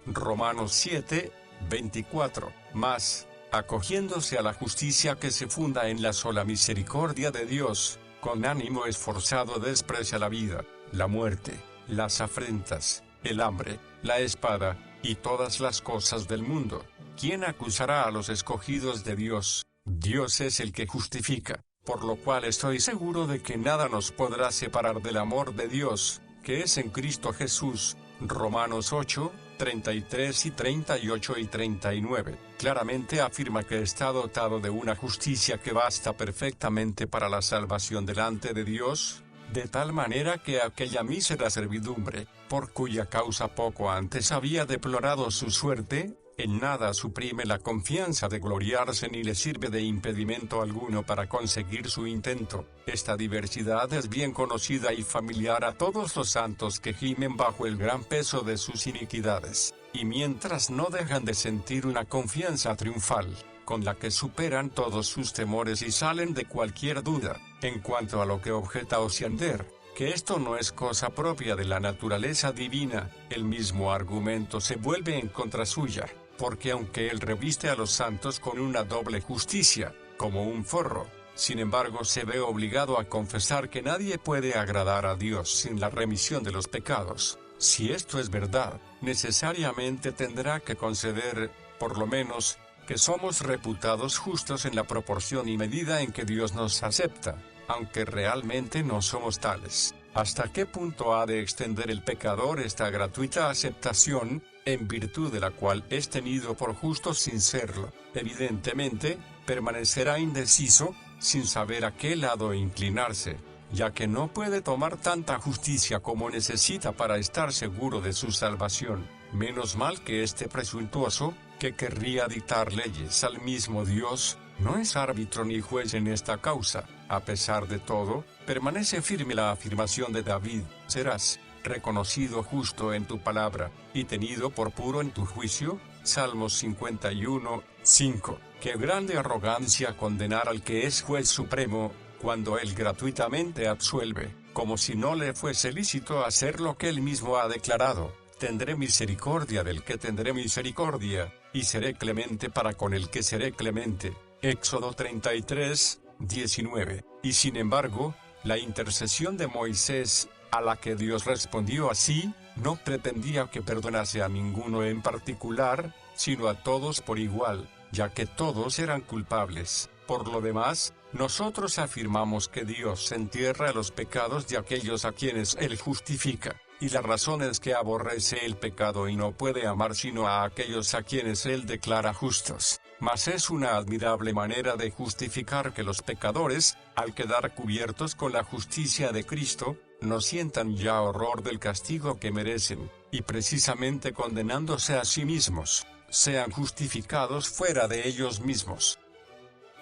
Romanos 7, 24. Mas, acogiéndose a la justicia que se funda en la sola misericordia de Dios, con ánimo esforzado desprecia la vida, la muerte, las afrentas, el hambre, la espada, y todas las cosas del mundo. ¿Quién acusará a los escogidos de Dios? Dios es el que justifica. por lo cual estoy seguro de que nada nos podrá separar del amor de Dios, que es en Cristo Jesús. Romanos 8, 33 y 38 y 39. Claramente afirma que está dotado de una justicia que basta perfectamente para la salvación delante de Dios, de tal manera que aquella mísera servidumbre, por cuya causa poco antes había deplorado su suerte, en nada suprime la confianza de gloriarse ni le sirve de impedimento alguno para conseguir su intento. Esta diversidad es bien conocida y familiar a todos los santos que gimen bajo el gran peso de sus iniquidades, y mientras no dejan de sentir una confianza triunfal, con la que superan todos sus temores y salen de cualquier duda, en cuanto a lo que objeta Osiander, que esto no es cosa propia de la naturaleza divina, el mismo argumento se vuelve en contra suya, porque aunque él reviste a los santos con una doble justicia, como un forro, sin embargo se ve obligado a confesar que nadie puede agradar a Dios sin la remisión de los pecados. Si esto es verdad, necesariamente tendrá que conceder, por lo menos, que somos reputados justos en la proporción y medida en que Dios nos acepta, aunque realmente no somos tales. ¿Hasta qué punto ha de extender el pecador esta gratuita aceptación, en virtud de la cual es tenido por justo sin serlo? Evidentemente, permanecerá indeciso, sin saber a qué lado inclinarse, ya que no puede tomar tanta justicia como necesita para estar seguro de su salvación. Menos mal que este presuntuoso, que querría dictar leyes al mismo Dios, no es árbitro ni juez en esta causa. A pesar de todo, permanece firme la afirmación de David: serás reconocido justo en tu palabra, y tenido por puro en tu juicio. Salmos 51, 5. Qué grande arrogancia condenar al que es juez supremo, cuando él gratuitamente absuelve, como si no le fuese lícito hacer lo que él mismo ha declarado: tendré misericordia del que tendré misericordia, y seré clemente para con el que seré clemente. Éxodo 33, 19. Y sin embargo, la intercesión de Moisés, a la que Dios respondió así, no pretendía que perdonase a ninguno en particular, sino a todos por igual, ya que todos eran culpables. Por lo demás, nosotros afirmamos que Dios entierra los pecados de aquellos a quienes Él justifica, y la razón es que aborrece el pecado y no puede amar sino a aquellos a quienes Él declara justos. Mas es una admirable manera de justificar que los pecadores, al quedar cubiertos con la justicia de Cristo, no sientan ya horror del castigo que merecen, y precisamente condenándose a sí mismos, sean justificados fuera de ellos mismos.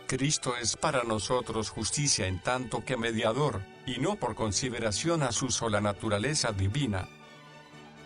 Cristo es para nosotros justicia en tanto que mediador, y no por consideración a su sola naturaleza divina.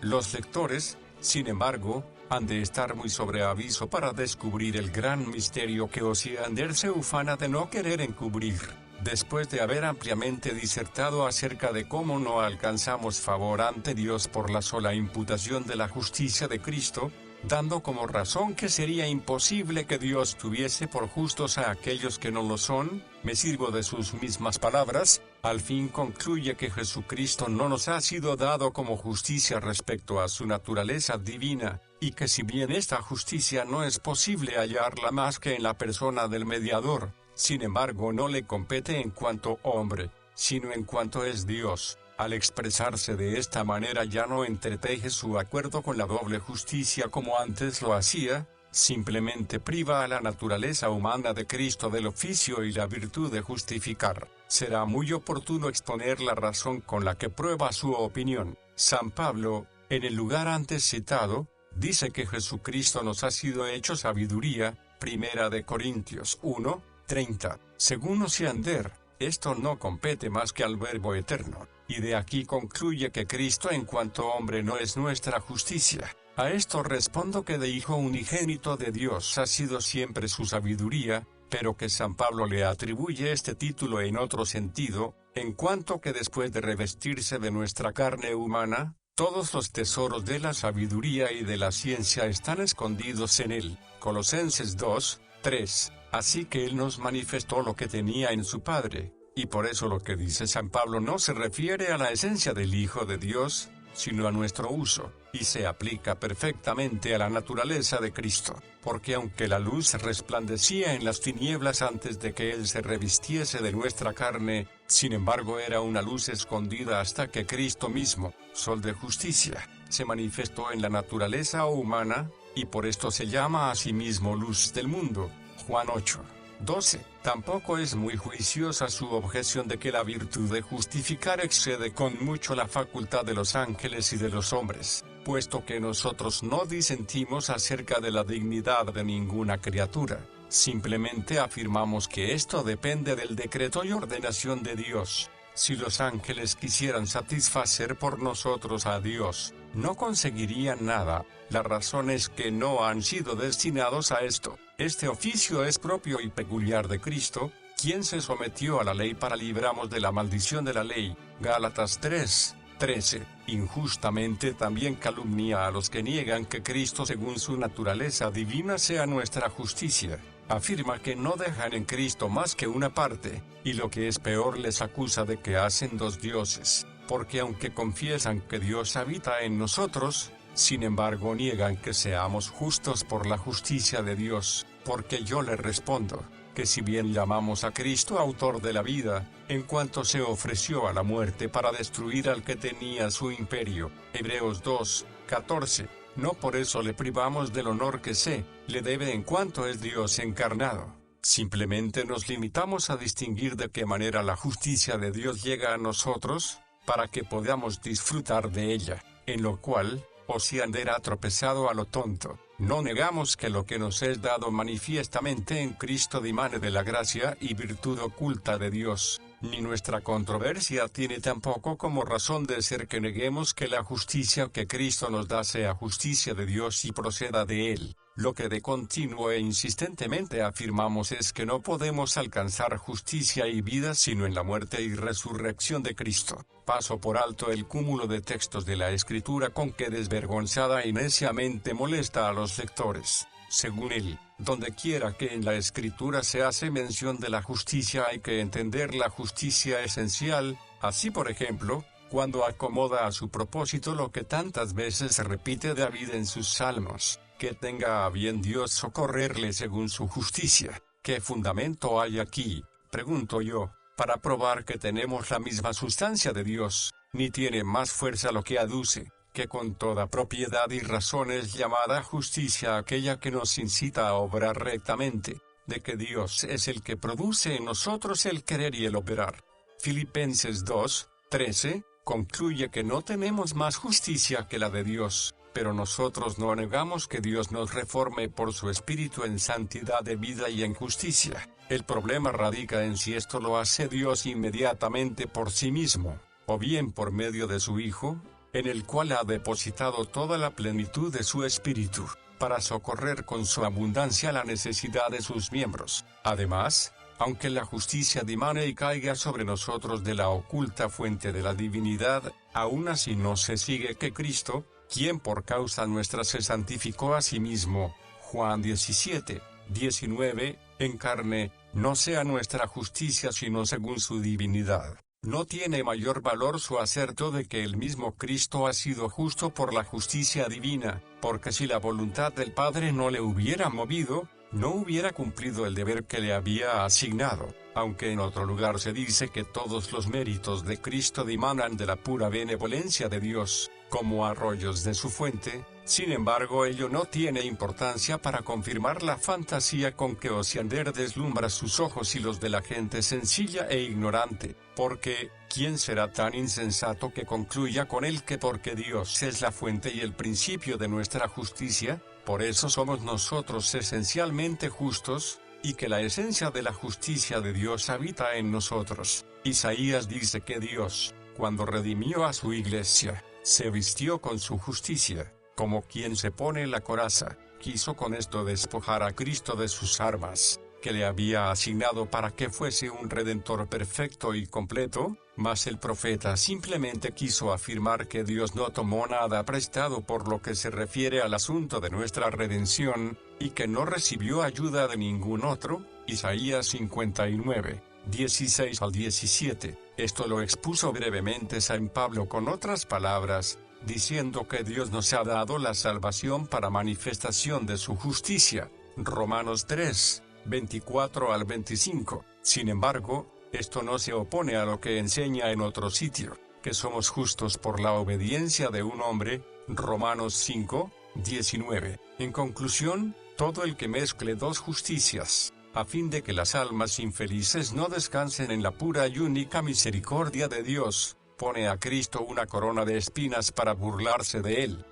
Los lectores, sin embargo, han de estar muy sobre aviso para descubrir el gran misterio que Osiander se ufana de no querer encubrir, después de haber ampliamente disertado acerca de cómo no alcanzamos favor ante Dios por la sola imputación de la justicia de Cristo, dando como razón que sería imposible que Dios tuviese por justos a aquellos que no lo son. Me sirvo de sus mismas palabras. Al fin concluye que Jesucristo no nos ha sido dado como justicia respecto a su naturaleza divina, y que si bien esta justicia no es posible hallarla más que en la persona del mediador, sin embargo no le compete en cuanto hombre, sino en cuanto es Dios. Al expresarse de esta manera ya no entreteje su acuerdo con la doble justicia como antes lo hacía, simplemente priva a la naturaleza humana de Cristo del oficio y la virtud de justificar. Será muy oportuno exponer la razón con la que prueba su opinión. San Pablo, en el lugar antes citado, dice que Jesucristo nos ha sido hecho sabiduría, 1 Corintios 1, 30. Según Osiander, esto no compete más que al Verbo eterno, y de aquí concluye que Cristo en cuanto hombre no es nuestra justicia. A esto respondo que de Hijo unigénito de Dios ha sido siempre su sabiduría, pero que San Pablo le atribuye este título en otro sentido, en cuanto que después de revestirse de nuestra carne humana, todos los tesoros de la sabiduría y de la ciencia están escondidos en él. Colosenses 2, 3. Así que él nos manifestó lo que tenía en su Padre, y por eso lo que dice San Pablo no se refiere a la esencia del Hijo de Dios, sino a nuestro uso. y se aplica perfectamente a la naturaleza de Cristo, porque aunque la luz resplandecía en las tinieblas antes de que Él se revistiese de nuestra carne, sin embargo era una luz escondida hasta que Cristo mismo, Sol de justicia, se manifestó en la naturaleza humana, y por esto se llama a sí mismo luz del mundo. Juan 8:12. Tampoco es muy juiciosa su objeción de que la virtud de justificar excede con mucho la facultad de los ángeles y de los hombres, puesto que nosotros no disentimos acerca de la dignidad de ninguna criatura, simplemente afirmamos que esto depende del decreto y ordenación de Dios. Si los ángeles quisieran satisfacer por nosotros a Dios, no conseguirían nada. La razón es que no han sido destinados a esto. Este oficio es propio y peculiar de Cristo, quien se sometió a la ley para librarnos de la maldición de la ley. Gálatas 3:13. Injustamente también calumnia a los que niegan que Cristo según su naturaleza divina sea nuestra justicia. Afirma que no dejan en Cristo más que una parte, y lo que es peor les acusa de que hacen dos dioses, porque aunque confiesan que Dios habita en nosotros, sin embargo niegan que seamos justos por la justicia de Dios, porque yo le respondo, que si bien llamamos a Cristo autor de la vida, en cuanto se ofreció a la muerte para destruir al que tenía su imperio, Hebreos 2:14, no por eso le privamos del honor que se le debe en cuanto es Dios encarnado. Simplemente nos limitamos a distinguir de qué manera la justicia de Dios llega a nosotros, para que podamos disfrutar de ella, en lo cual, Osiander ha tropezado a lo tonto. No negamos que lo que nos es dado manifiestamente en Cristo dimane de la gracia y virtud oculta de Dios, ni nuestra controversia tiene tampoco como razón de ser que neguemos que la justicia que Cristo nos da sea justicia de Dios y proceda de Él. Lo que de continuo e insistentemente afirmamos es que no podemos alcanzar justicia y vida sino en la muerte y resurrección de Cristo. Paso por alto el cúmulo de textos de la Escritura con que desvergonzada y neciamente molesta a los lectores. Según él, donde quiera que en la Escritura se hace mención de la justicia hay que entender la justicia esencial, así por ejemplo, cuando acomoda a su propósito lo que tantas veces repite David en sus salmos, que tenga a bien Dios socorrerle según su justicia. ¿Qué fundamento hay aquí, pregunto yo, para probar que tenemos la misma sustancia de Dios? Ni tiene más fuerza lo que aduce, que con toda propiedad y razón es llamada justicia aquella que nos incita a obrar rectamente, de que Dios es el que produce en nosotros el querer y el operar. Filipenses 2:13, concluye que no tenemos más justicia que la de Dios, pero nosotros no negamos que Dios nos reforme por su Espíritu en santidad de vida y en justicia. El problema radica en si esto lo hace Dios inmediatamente por sí mismo, o bien por medio de su Hijo, en el cual ha depositado toda la plenitud de su Espíritu, para socorrer con su abundancia la necesidad de sus miembros. Además, aunque la justicia dimane y caiga sobre nosotros de la oculta fuente de la divinidad, aún así no se sigue que Cristo, quien por causa nuestra se santificó a sí mismo, Juan 17:19, en carne, no sea nuestra justicia sino según su divinidad. No tiene mayor valor su aserto de que el mismo Cristo ha sido justo por la justicia divina, porque si la voluntad del Padre no le hubiera movido, no hubiera cumplido el deber que le había asignado, aunque en otro lugar se dice que todos los méritos de Cristo dimanan de la pura benevolencia de Dios, como arroyos de su fuente. Sin embargo, ello no tiene importancia para confirmar la fantasía con que Osiander deslumbra sus ojos y los de la gente sencilla e ignorante, porque, ¿quién será tan insensato que concluya con él que porque Dios es la fuente y el principio de nuestra justicia, por eso somos nosotros esencialmente justos, y que la esencia de la justicia de Dios habita en nosotros? Isaías dice que Dios, cuando redimió a su iglesia, se vistió con su justicia, como quien se pone la coraza. Quiso con esto despojar a Cristo de sus armas, que le había asignado para que fuese un redentor perfecto y completo, mas el profeta simplemente quiso afirmar que Dios no tomó nada prestado por lo que se refiere al asunto de nuestra redención, y que no recibió ayuda de ningún otro. Isaías 59:16 al 17. Esto lo expuso brevemente San Pablo con otras palabras: diciendo que Dios nos ha dado la salvación para manifestación de su justicia. Romanos 3, 24 al 25. Sin embargo, esto no se opone a lo que enseña en otro sitio, que somos justos por la obediencia de un hombre. Romanos 5, 19. En conclusión, todo el que mezcle dos justicias, a fin de que las almas infelices no descansen en la pura y única misericordia de Dios, pone a Cristo una corona de espinas para burlarse de él.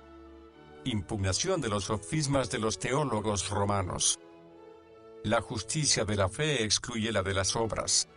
Impugnación de los sofismas de los teólogos romanos. La justicia de la fe excluye la de las obras.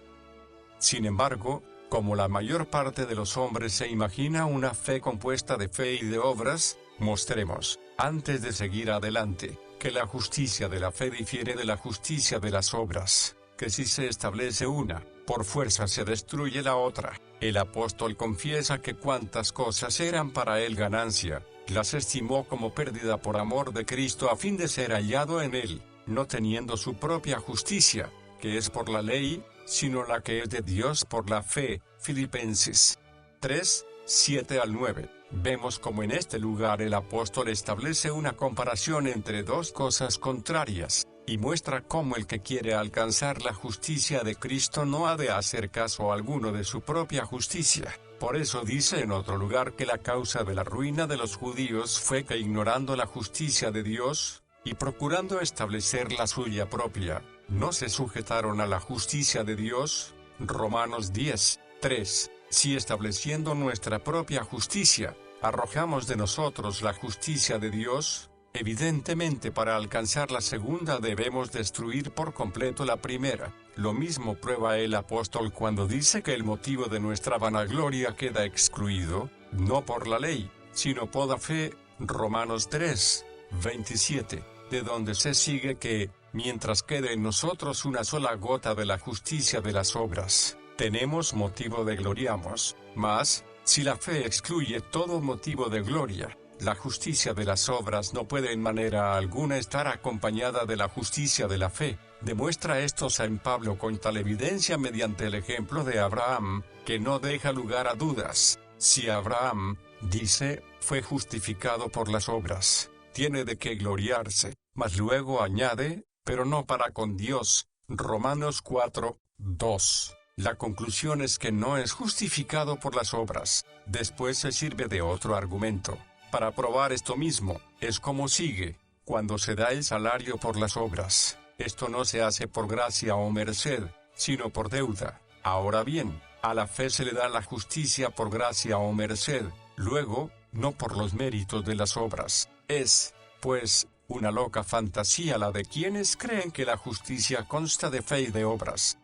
Sin embargo, como la mayor parte de los hombres se imagina una fe compuesta de fe y de obras, mostremos, antes de seguir adelante, que la justicia de la fe difiere de la justicia de las obras, que si se establece una, por fuerza se destruye la otra. El apóstol confiesa que cuantas cosas eran para él ganancia, las estimó como pérdida por amor de Cristo a fin de ser hallado en él, no teniendo su propia justicia, que es por la ley, sino la que es de Dios por la fe. Filipenses 3, 7 al 9. Vemos como en este lugar el apóstol establece una comparación entre dos cosas contrarias, y muestra cómo el que quiere alcanzar la justicia de Cristo no ha de hacer caso alguno de su propia justicia. Por eso dice en otro lugar que la causa de la ruina de los judíos fue que ignorando la justicia de Dios, y procurando establecer la suya propia, no se sujetaron a la justicia de Dios. Romanos 10, 3. Si estableciendo nuestra propia justicia, arrojamos de nosotros la justicia de Dios, evidentemente para alcanzar la segunda debemos destruir por completo la primera. Lo mismo prueba el apóstol cuando dice que el motivo de nuestra vanagloria queda excluido, no por la ley, sino por la fe. Romanos 3, 27, de donde se sigue que, mientras quede en nosotros una sola gota de la justicia de las obras, tenemos motivo de gloriarnos. Mas, si la fe excluye todo motivo de gloria, la justicia de las obras no puede en manera alguna estar acompañada de la justicia de la fe. Demuestra esto San Pablo con tal evidencia mediante el ejemplo de Abraham, que no deja lugar a dudas. Si Abraham, dice, fue justificado por las obras, tiene de qué gloriarse, mas luego añade, pero no para con Dios. Romanos 4, 2. La conclusión es que no es justificado por las obras. Después se sirve de otro argumento, para probar esto mismo. Es como sigue: cuando se da el salario por las obras, esto no se hace por gracia o merced, sino por deuda. Ahora bien, a la fe se le da la justicia por gracia o merced, luego, no por los méritos de las obras. Es, pues, una loca fantasía la de quienes creen que la justicia consta de fe y de obras.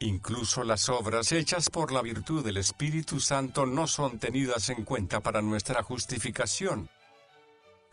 Incluso las obras hechas por la virtud del Espíritu Santo no son tenidas en cuenta para nuestra justificación.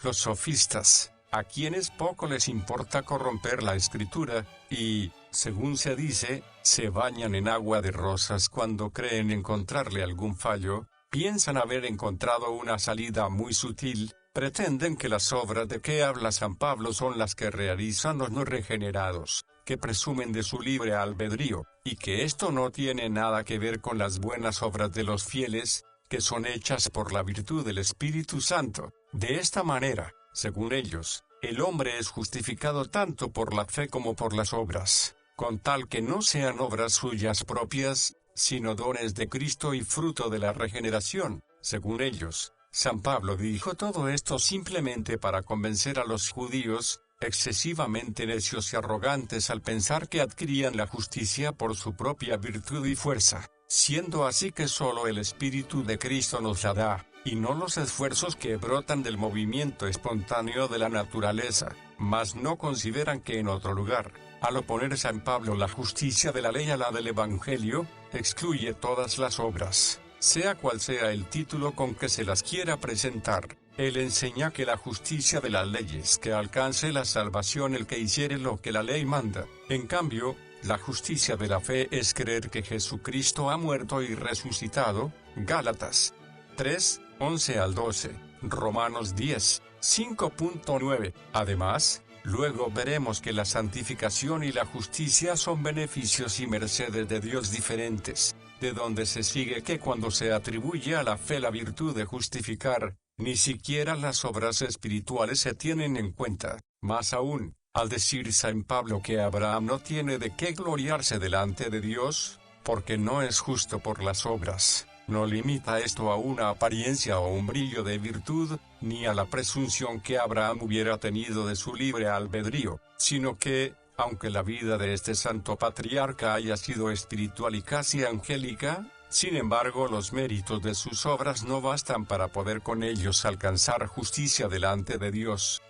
Los sofistas, a quienes poco les importa corromper la Escritura, y, según se dice, se bañan en agua de rosas cuando creen encontrarle algún fallo, piensan haber encontrado una salida muy sutil. Pretenden que las obras de que habla San Pablo son las que realizan los no regenerados, que presumen de su libre albedrío, y que esto no tiene nada que ver con las buenas obras de los fieles, que son hechas por la virtud del Espíritu Santo. De esta manera, según ellos, el hombre es justificado tanto por la fe como por las obras, con tal que no sean obras suyas propias, sino dones de Cristo y fruto de la regeneración, según ellos. San Pablo dijo todo esto simplemente para convencer a los judíos, excesivamente necios y arrogantes al pensar que adquirían la justicia por su propia virtud y fuerza, siendo así que solo el Espíritu de Cristo nos la da, y no los esfuerzos que brotan del movimiento espontáneo de la naturaleza. Mas no consideran que en otro lugar, al oponer San Pablo la justicia de la ley a la del Evangelio, excluye todas las obras. Sea cual sea el título con que se las quiera presentar, él enseña que la justicia de la ley es que alcance la salvación el que hiciere lo que la ley manda. En cambio, la justicia de la fe es creer que Jesucristo ha muerto y resucitado. Gálatas 3, 11 al 12, Romanos 10, 5.9. Además, luego veremos que la santificación y la justicia son beneficios y mercedes de Dios diferentes. de donde se sigue que cuando se atribuye a la fe la virtud de justificar, ni siquiera las obras espirituales se tienen en cuenta. Más aún, al decir San Pablo que Abraham no tiene de qué gloriarse delante de Dios, porque no es justo por las obras, no limita esto a una apariencia o un brillo de virtud, ni a la presunción que Abraham hubiera tenido de su libre albedrío, sino que, aunque la vida de este santo patriarca haya sido espiritual y casi angélica, sin embargo los méritos de sus obras no bastan para poder con ellos alcanzar justicia delante de Dios.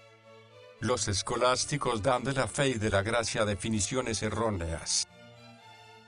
Los escolásticos dan de la fe y de la gracia definiciones erróneas.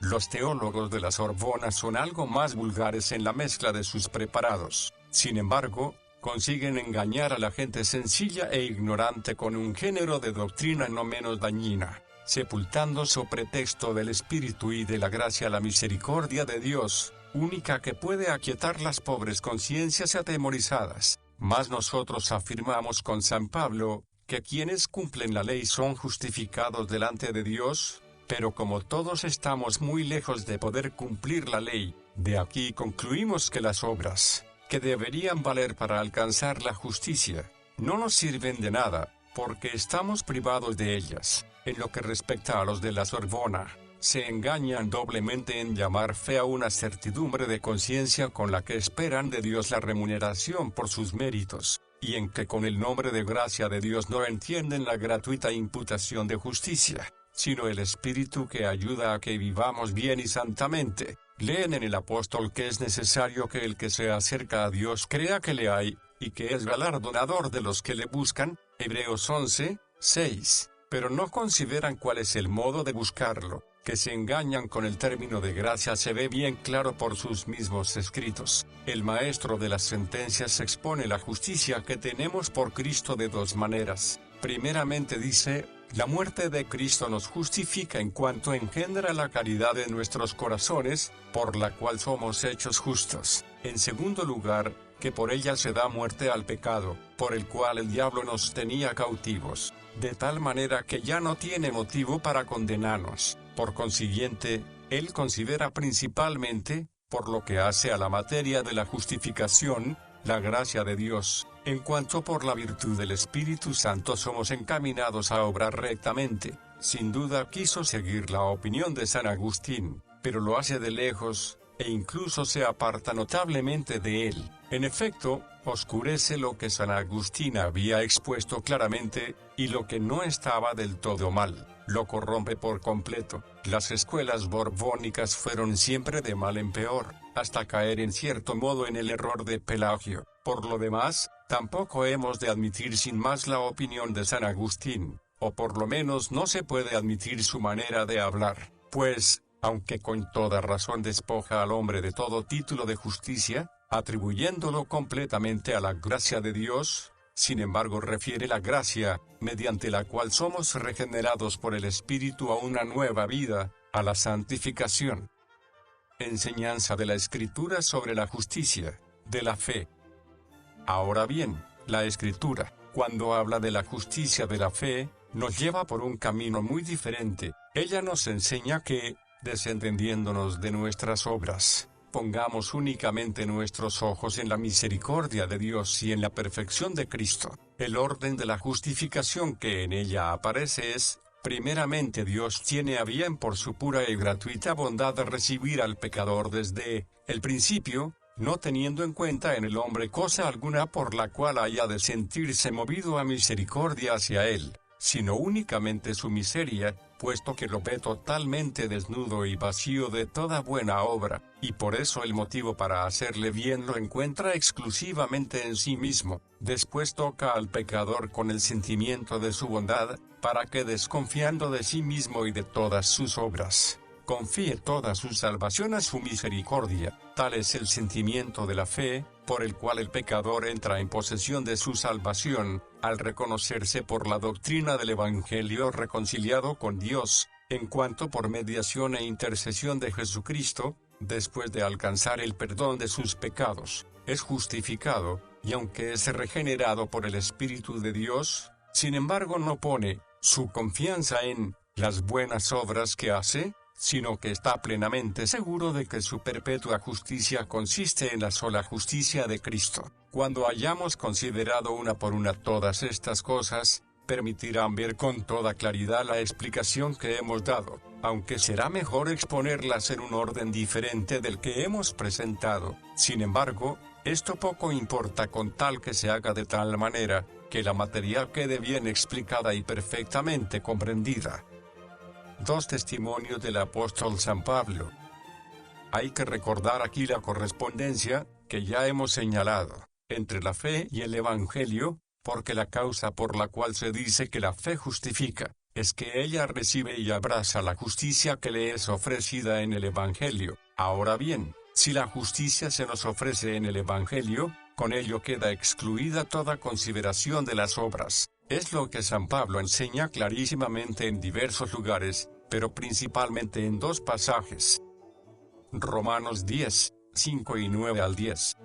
Los teólogos de la Sorbona son algo más vulgares en la mezcla de sus preparados. Sin embargo, consiguen engañar a la gente sencilla e ignorante con un género de doctrina no menos dañina, sepultando sobre pretexto del Espíritu y de la gracia la misericordia de Dios, única que puede aquietar las pobres conciencias atemorizadas. Mas nosotros afirmamos con San Pablo, que quienes cumplen la ley son justificados delante de Dios, pero como todos estamos muy lejos de poder cumplir la ley, de aquí concluimos que las obras, que deberían valer para alcanzar la justicia, no nos sirven de nada, porque estamos privados de ellas. En lo que respecta a los de la Sorbona, se engañan doblemente en llamar fe a una certidumbre de conciencia con la que esperan de Dios la remuneración por sus méritos, y en que con el nombre de gracia de Dios no entienden la gratuita imputación de justicia, sino el Espíritu que ayuda a que vivamos bien y santamente. Leen en el apóstol que es necesario que el que se acerca a Dios crea que le hay, y que es galardonador de los que le buscan, Hebreos 11, 6, pero no consideran cuál es el modo de buscarlo, que se engañan con el término de gracia se ve bien claro por sus mismos escritos. El maestro de las sentencias expone la justicia que tenemos por Cristo de dos maneras. Primeramente dice, la muerte de Cristo nos justifica en cuanto engendra la caridad en nuestros corazones, por la cual somos hechos justos. En segundo lugar, que por ella se da muerte al pecado, por el cual el diablo nos tenía cautivos, de tal manera que ya no tiene motivo para condenarnos. Por consiguiente, él considera principalmente, por lo que hace a la materia de la justificación, la gracia de Dios, en cuanto por la virtud del Espíritu Santo somos encaminados a obrar rectamente. Sin duda quiso seguir la opinión de San Agustín, pero lo hace de lejos, e incluso se aparta notablemente de él. En efecto, oscurece lo que San Agustín había expuesto claramente, y lo que no estaba del todo mal, lo corrompe por completo. Las escuelas borbónicas fueron siempre de mal en peor, hasta caer en cierto modo en el error de Pelagio. Por lo demás, tampoco hemos de admitir sin más la opinión de San Agustín, o por lo menos no se puede admitir su manera de hablar, pues, aunque con toda razón despoja al hombre de todo título de justicia, atribuyéndolo completamente a la gracia de Dios, sin embargo refiere la gracia, mediante la cual somos regenerados por el Espíritu a una nueva vida, a la santificación. Enseñanza de la Escritura sobre la justicia, de la fe. Ahora bien, la Escritura, cuando habla de la justicia de la fe, nos lleva por un camino muy diferente. Ella nos enseña que, desentendiéndonos de nuestras obras, pongamos únicamente nuestros ojos en la misericordia de Dios y en la perfección de Cristo. El orden de la justificación que en ella aparece es, primeramente Dios tiene a bien por su pura y gratuita bondad de recibir al pecador desde el principio, no teniendo en cuenta en el hombre cosa alguna por la cual haya de sentirse movido a misericordia hacia él, sino únicamente su miseria, puesto que lo ve totalmente desnudo y vacío de toda buena obra, y por eso el motivo para hacerle bien lo encuentra exclusivamente en sí mismo. Después toca al pecador con el sentimiento de su bondad, para que desconfiando de sí mismo y de todas sus obras, confíe toda su salvación a su misericordia. Tal es el sentimiento de la fe, por el cual el pecador entra en posesión de su salvación, al reconocerse por la doctrina del Evangelio reconciliado con Dios, en cuanto por mediación e intercesión de Jesucristo, después de alcanzar el perdón de sus pecados, es justificado, y aunque es regenerado por el Espíritu de Dios, sin embargo no pone su confianza en las buenas obras que hace, sino que está plenamente seguro de que su perpetua justicia consiste en la sola justicia de Cristo. Cuando hayamos considerado una por una todas estas cosas, permitirán ver con toda claridad la explicación que hemos dado, aunque será mejor exponerlas en un orden diferente del que hemos presentado. Sin embargo, esto poco importa con tal que se haga de tal manera, que la materia quede bien explicada y perfectamente comprendida. 2 testimonios del apóstol San Pablo. Hay que recordar aquí la correspondencia, que ya hemos señalado, entre la fe y el Evangelio, porque la causa por la cual se dice que la fe justifica, es que ella recibe y abraza la justicia que le es ofrecida en el Evangelio. Ahora bien, si la justicia se nos ofrece en el Evangelio, con ello queda excluida toda consideración de las obras. Es lo que San Pablo enseña clarísimamente en diversos lugares, pero principalmente en 2 pasajes. Romanos 10, 5 y 9 al 10.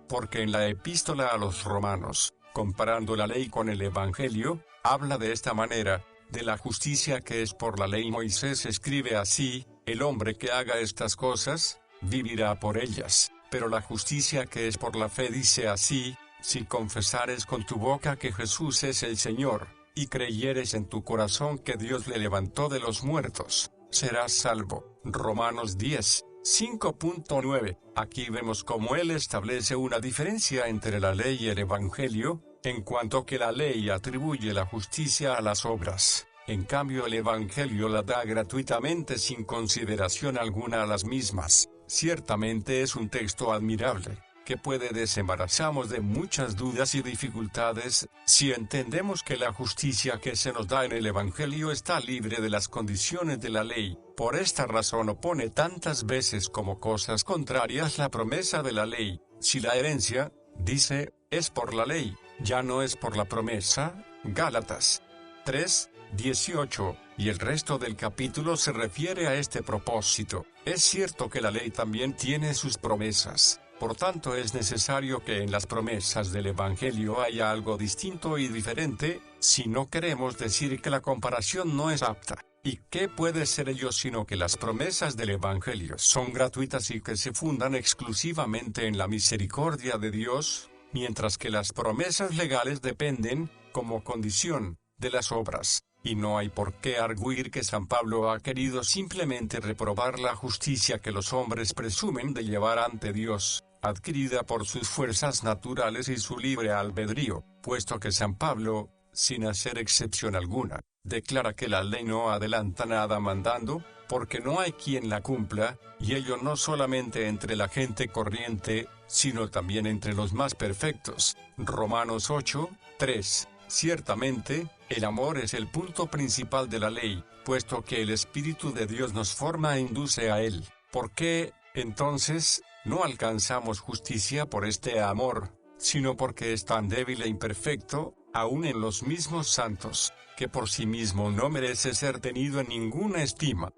Porque en la epístola a los romanos, comparando la ley con el Evangelio, habla de esta manera: de la justicia que es por la ley Moisés escribe así: el hombre que haga estas cosas, vivirá por ellas. Pero la justicia que es por la fe dice así: si confesares con tu boca que Jesús es el Señor, y creyeres en tu corazón que Dios le levantó de los muertos, serás salvo. Romanos 10, 5.9. Aquí vemos cómo él establece una diferencia entre la ley y el Evangelio, en cuanto que la ley atribuye la justicia a las obras. En cambio el Evangelio la da gratuitamente sin consideración alguna a las mismas. Ciertamente es un texto admirable, que puede desembarazarnos de muchas dudas y dificultades, si entendemos que la justicia que se nos da en el Evangelio está libre de las condiciones de la ley. Por esta razón opone tantas veces como cosas contrarias la promesa de la ley. Si la herencia, dice, es por la ley, ya no es por la promesa. Gálatas 3, 18, y el resto del capítulo se refiere a este propósito. Es cierto que la ley también tiene sus promesas, por tanto es necesario que en las promesas del Evangelio haya algo distinto y diferente, si no queremos decir que la comparación no es apta. ¿Y qué puede ser ello sino que las promesas del Evangelio son gratuitas y que se fundan exclusivamente en la misericordia de Dios, mientras que las promesas legales dependen, como condición, de las obras? Y no hay por qué arguir que San Pablo ha querido simplemente reprobar la justicia que los hombres presumen de llevar ante Dios, adquirida por sus fuerzas naturales y su libre albedrío, puesto que San Pablo, sin hacer excepción alguna, declara que la ley no adelanta nada mandando, porque no hay quien la cumpla, y ello no solamente entre la gente corriente, sino también entre los más perfectos. Romanos 8, 3. Ciertamente, el amor es el punto principal de la ley, puesto que el Espíritu de Dios nos forma e induce a él. ¿Por qué, entonces, no alcanzamos justicia por este amor, sino porque es tan débil e imperfecto, aun en los mismos santos, que por sí mismo no merece ser tenido en ninguna estima?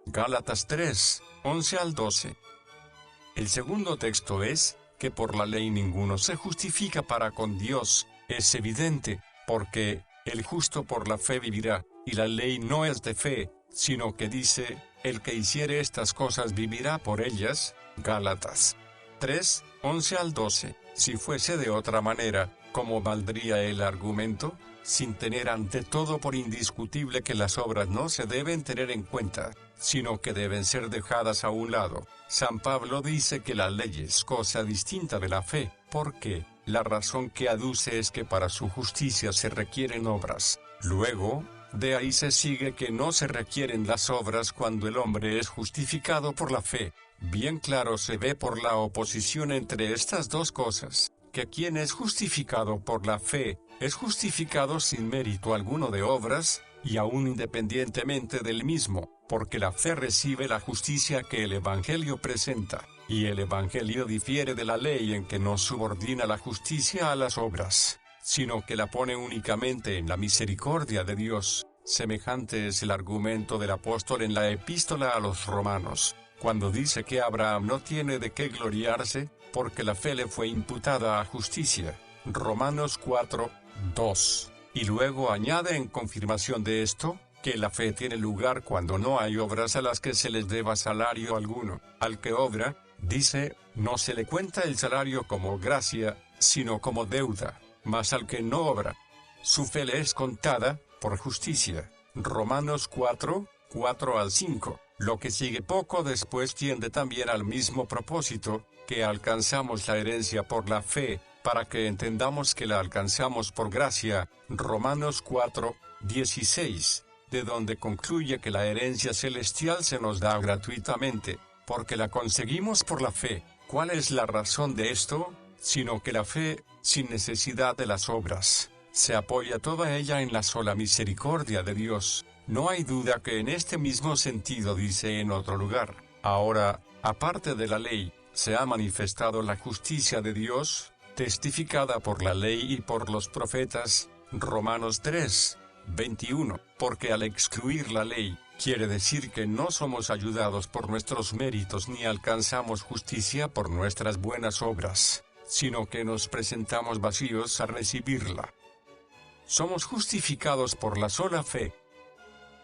Gálatas 3, 11 al 12. El segundo texto es, que por la ley ninguno se justifica para con Dios. Es evidente, porque el justo por la fe vivirá, y la ley no es de fe, sino que dice, el que hiciere estas cosas vivirá por ellas. Gálatas 3, 11 al 12. Si fuese de otra manera, ¿cómo valdría el argumento? Sin tener ante todo por indiscutible que las obras no se deben tener en cuenta, sino que deben ser dejadas a un lado, San Pablo dice que la ley es cosa distinta de la fe, porque la razón que aduce es que para su justicia se requieren obras. Luego, de ahí se sigue que no se requieren las obras cuando el hombre es justificado por la fe. Bien claro se ve por la oposición entre estas dos cosas, que quien es justificado por la fe, es justificado sin mérito alguno de obras, y aún independientemente del mismo, porque la fe recibe la justicia que el Evangelio presenta, y el Evangelio difiere de la ley en que no subordina la justicia a las obras, sino que la pone únicamente en la misericordia de Dios. Semejante es el argumento del apóstol en la epístola a los romanos, cuando dice que Abraham no tiene de qué gloriarse, porque la fe le fue imputada a justicia. Romanos 4, 2. Y luego añade en confirmación de esto, que la fe tiene lugar cuando no hay obras a las que se les deba salario alguno. Al que obra, dice, no se le cuenta el salario como gracia, sino como deuda. Mas al que no obra, su fe le es contada por justicia. Romanos 4, 4 al 5. Lo que sigue poco después tiende también al mismo propósito, que alcanzamos la herencia por la fe, para que entendamos que la alcanzamos por gracia. Romanos 4, 16. De donde concluye que la herencia celestial se nos da gratuitamente, porque la conseguimos por la fe. ¿Cuál es la razón de esto? Sino que la fe, sin necesidad de las obras, se apoya toda ella en la sola misericordia de Dios. No hay duda que en este mismo sentido dice en otro lugar, ahora, aparte de la ley, se ha manifestado la justicia de Dios, testificada por la ley y por los profetas. Romanos 3, 21. Porque al excluir la ley, quiere decir que no somos ayudados por nuestros méritos ni alcanzamos justicia por nuestras buenas obras, sino que nos presentamos vacíos a recibirla. Somos justificados por la sola fe.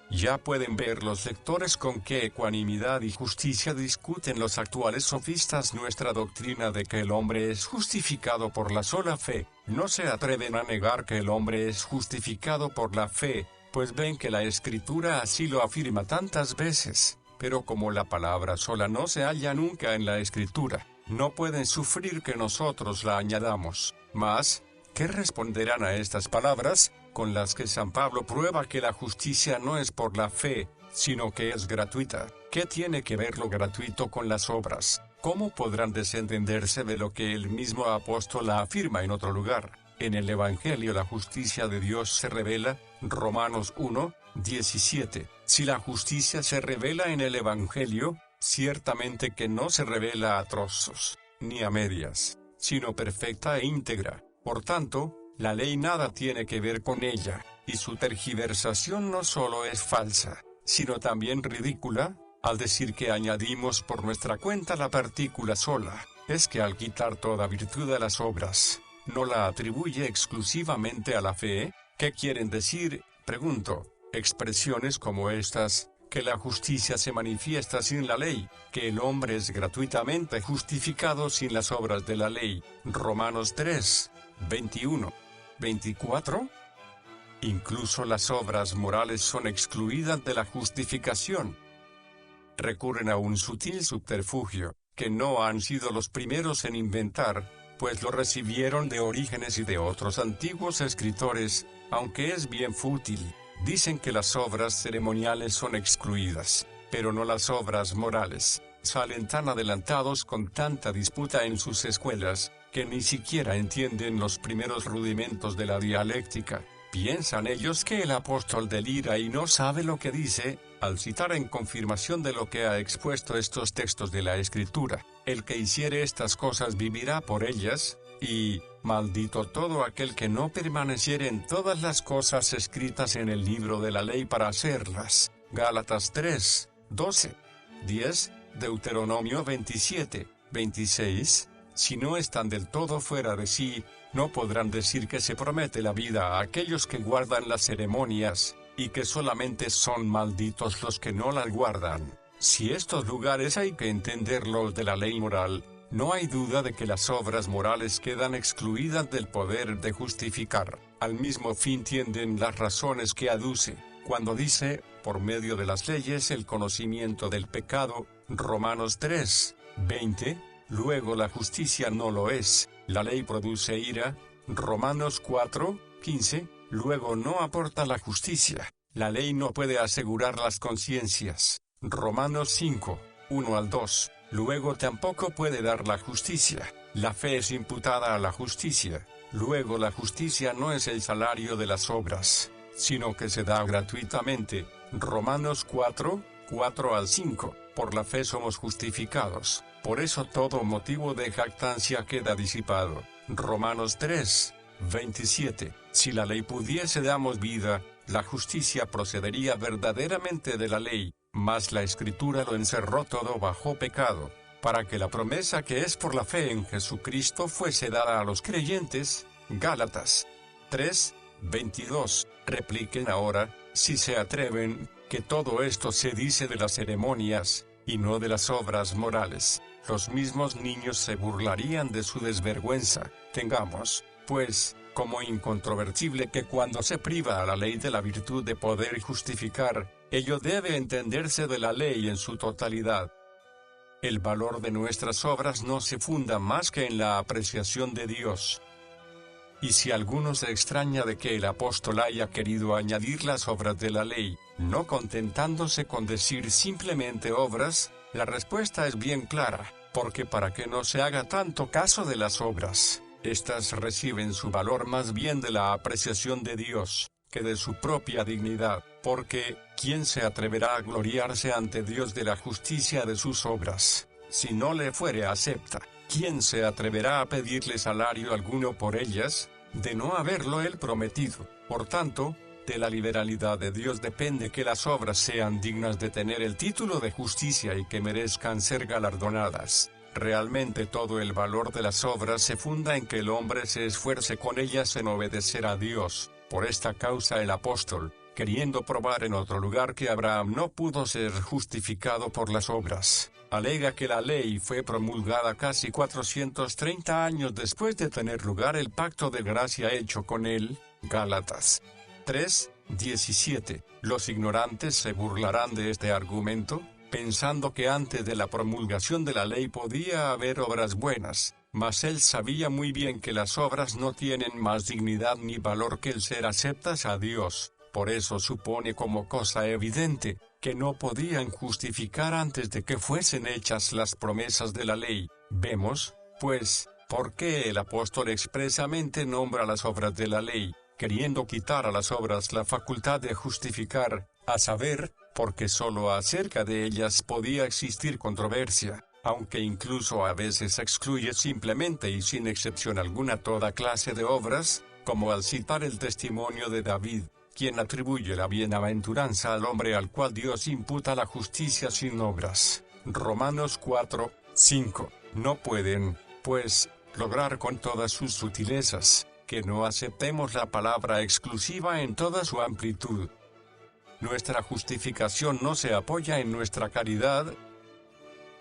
Ya pueden ver los lectores con qué ecuanimidad y justicia discuten los actuales sofistas nuestra doctrina de que el hombre es justificado por la sola fe. No se atreven a negar que el hombre es justificado por la fe, pues ven que la Escritura así lo afirma tantas veces, pero como la palabra sola no se halla nunca en la Escritura, no pueden sufrir que nosotros la añadamos. Mas, ¿qué responderán a estas palabras, con las que San Pablo prueba que la justicia no es por la fe, sino que es gratuita? ¿Qué tiene que ver lo gratuito con las obras? ¿Cómo podrán desentenderse de lo que el mismo apóstol afirma en otro lugar? En el Evangelio la justicia de Dios se revela, Romanos 1, 17. Si la justicia se revela en el Evangelio, ciertamente que no se revela a trozos, ni a medias, sino perfecta e íntegra. Por tanto, la ley nada tiene que ver con ella, y su tergiversación no solo es falsa, sino también ridícula, al decir que añadimos por nuestra cuenta la partícula sola. Es que al quitar toda virtud a las obras, ¿no la atribuye exclusivamente a la fe? ¿Qué quieren decir? Pregunto. Expresiones como estas, que la justicia se manifiesta sin la ley, que el hombre es gratuitamente justificado sin las obras de la ley. Romanos 3, 21, 24. Incluso las obras morales son excluidas de la justificación. Recurren a un sutil subterfugio, que no han sido los primeros en inventar, pues lo recibieron de Orígenes y de otros antiguos escritores, aunque es bien fútil. Dicen que las obras ceremoniales son excluidas, pero no las obras morales. Salen tan adelantados con tanta disputa en sus escuelas, que ni siquiera entienden los primeros rudimentos de la dialéctica. Piensan ellos que el apóstol delira y no sabe lo que dice, al citar en confirmación de lo que ha expuesto estos textos de la Escritura, el que hiciere estas cosas vivirá por ellas, y, maldito todo aquel que no permaneciere en todas las cosas escritas en el libro de la ley para hacerlas. Gálatas 3, 12, 10, Deuteronomio 27, 26. Si no están del todo fuera de sí, no podrán decir que se promete la vida a aquellos que guardan las ceremonias, y que solamente son malditos los que no las guardan. Si estos lugares hay que entenderlos de la ley moral, no hay duda de que las obras morales quedan excluidas del poder de justificar. Al mismo fin tienden las razones que aduce, cuando dice, por medio de las leyes el conocimiento del pecado, Romanos 3, 20, luego la justicia no lo es, la ley produce ira, Romanos 4, 15, luego no aporta la justicia, la ley no puede asegurar las conciencias, Romanos 5, 1 al 2, luego tampoco puede dar la justicia, la fe es imputada a la justicia, luego la justicia no es el salario de las obras, sino que se da gratuitamente, Romanos 4, 4 al 5, por la fe somos justificados, por eso todo motivo de jactancia queda disipado, Romanos 3, 27, si la ley pudiese damos vida, la justicia procedería verdaderamente de la ley, mas la Escritura lo encerró todo bajo pecado, para que la promesa que es por la fe en Jesucristo fuese dada a los creyentes. Gálatas 3, 22. Repliquen ahora, Si se atreven, que todo esto se dice de las ceremonias, y no de las obras morales, los mismos niños se burlarían de su desvergüenza. Tengamos, pues, como incontrovertible que cuando se priva a la ley de la virtud de poder justificar, ello debe entenderse de la ley en su totalidad. El valor de nuestras obras no se funda más que en la apreciación de Dios. Y si alguno se extraña de que el apóstol haya querido añadir las obras de la ley, no contentándose con decir simplemente obras, la respuesta es bien clara, porque para que no se haga tanto caso de las obras, éstas reciben su valor más bien de la apreciación de Dios, que de su propia dignidad, porque, ¿quién se atreverá a gloriarse ante Dios de la justicia de sus obras, si no le fuere acepta? ¿Quién se atreverá a pedirle salario alguno por ellas, de no haberlo él prometido? Por tanto, de la liberalidad de Dios depende que las obras sean dignas de tener el título de justicia y que merezcan ser galardonadas. Realmente todo el valor de las obras se funda en que el hombre se esfuerce con ellas en obedecer a Dios. Por esta causa el apóstol, queriendo probar en otro lugar que Abraham no pudo ser justificado por las obras, alega que la ley fue promulgada casi 430 años después de tener lugar el pacto de gracia hecho con él. Gálatas 3:17. Los ignorantes se burlarán de este argumento, pensando que antes de la promulgación de la ley podía haber obras buenas, mas él sabía muy bien que las obras no tienen más dignidad ni valor que el ser aceptas a Dios. Por eso supone como cosa evidente, que no podían justificar antes de que fuesen hechas las promesas de la ley. Vemos, pues, por qué el apóstol expresamente nombra las obras de la ley, queriendo quitar a las obras la facultad de justificar, a saber, porque sólo acerca de ellas podía existir controversia, aunque incluso a veces excluye simplemente y sin excepción alguna toda clase de obras, como al citar el testimonio de David, quien atribuye la bienaventuranza al hombre al cual Dios imputa la justicia sin obras. Romanos 4:5. No pueden, pues, lograr con todas sus sutilezas, que no aceptemos la palabra exclusiva en toda su amplitud. Nuestra justificación no se apoya en nuestra caridad.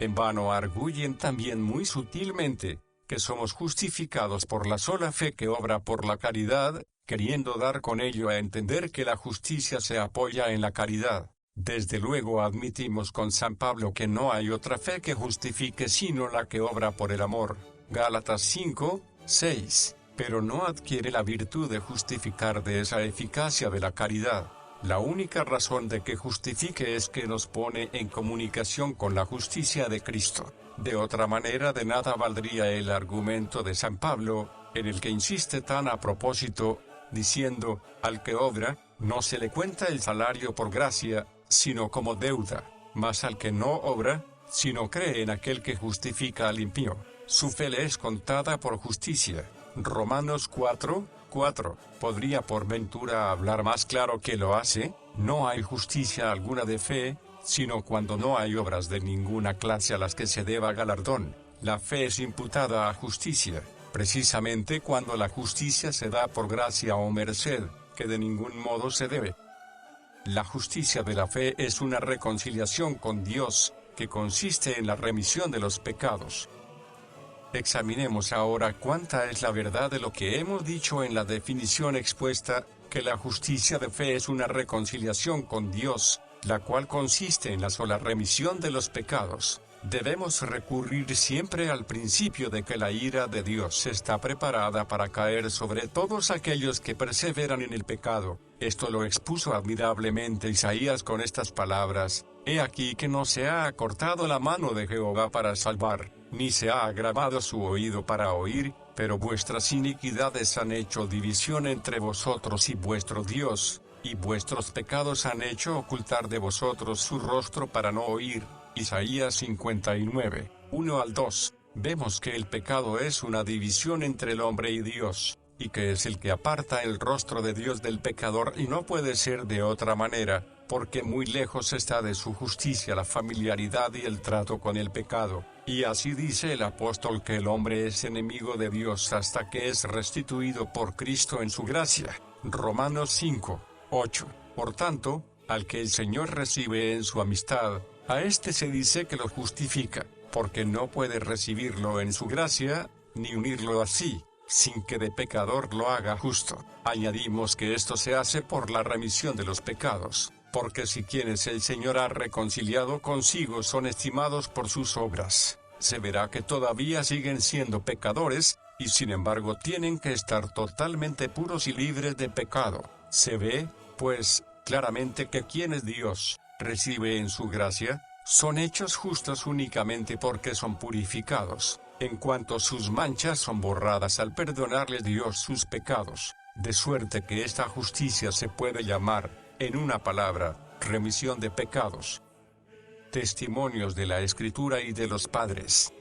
En vano arguyen también muy sutilmente, que somos justificados por la sola fe que obra por la caridad, queriendo dar con ello a entender que la justicia se apoya en la caridad. Desde luego admitimos con San Pablo que no hay otra fe que justifique sino la que obra por el amor. Gálatas 5:6. Pero no adquiere la virtud de justificar de esa eficacia de la caridad. La única razón de que justifique es que nos pone en comunicación con la justicia de Cristo. De otra manera de nada valdría el argumento de San Pablo, en el que insiste tan a propósito, diciendo, al que obra, no se le cuenta el salario por gracia, sino como deuda, mas al que no obra, sino cree en aquel que justifica al impío, su fe le es contada por justicia. Romanos 4:4. ¿Podría por ventura hablar más claro que lo hace? No hay justicia alguna de fe, sino cuando no hay obras de ninguna clase a las que se deba galardón. La fe es imputada a justicia, precisamente cuando la justicia se da por gracia o merced, que de ningún modo se debe. La justicia de la fe es una reconciliación con Dios, que consiste en la remisión de los pecados. Examinemos ahora cuánta es la verdad de lo que hemos dicho en la definición expuesta, que la justicia de fe es una reconciliación con Dios, la cual consiste en la sola remisión de los pecados. Debemos recurrir siempre al principio de que la ira de Dios está preparada para caer sobre todos aquellos que perseveran en el pecado. Esto lo expuso admirablemente Isaías con estas palabras: He aquí que no se ha acortado la mano de Jehová para salvar, ni se ha agravado su oído para oír, pero vuestras iniquidades han hecho división entre vosotros y vuestro Dios, y vuestros pecados han hecho ocultar de vosotros su rostro para no oír. Isaías 59, 1-2. Vemos que el pecado es una división entre el hombre y Dios, y que es el que aparta el rostro de Dios del pecador, y no puede ser de otra manera, porque muy lejos está de su justicia la familiaridad y el trato con el pecado. Y así dice el apóstol que el hombre es enemigo de Dios hasta que es restituido por Cristo en su gracia. Romanos 5:8. Por tanto, al que el Señor recibe en su amistad, a éste se dice que lo justifica, porque no puede recibirlo en su gracia, ni unirlo así, sin que de pecador lo haga justo. Añadimos que esto se hace por la remisión de los pecados, porque si quienes el Señor ha reconciliado consigo son estimados por sus obras, se verá que todavía siguen siendo pecadores, y sin embargo tienen que estar totalmente puros y libres de pecado. Se ve, pues, claramente que quienes Dios recibe en su gracia, son hechos justos únicamente porque son purificados, en cuanto sus manchas son borradas al perdonarles Dios sus pecados, de suerte que esta justicia se puede llamar, en una palabra, remisión de pecados. Testimonios de la Escritura y de los padres.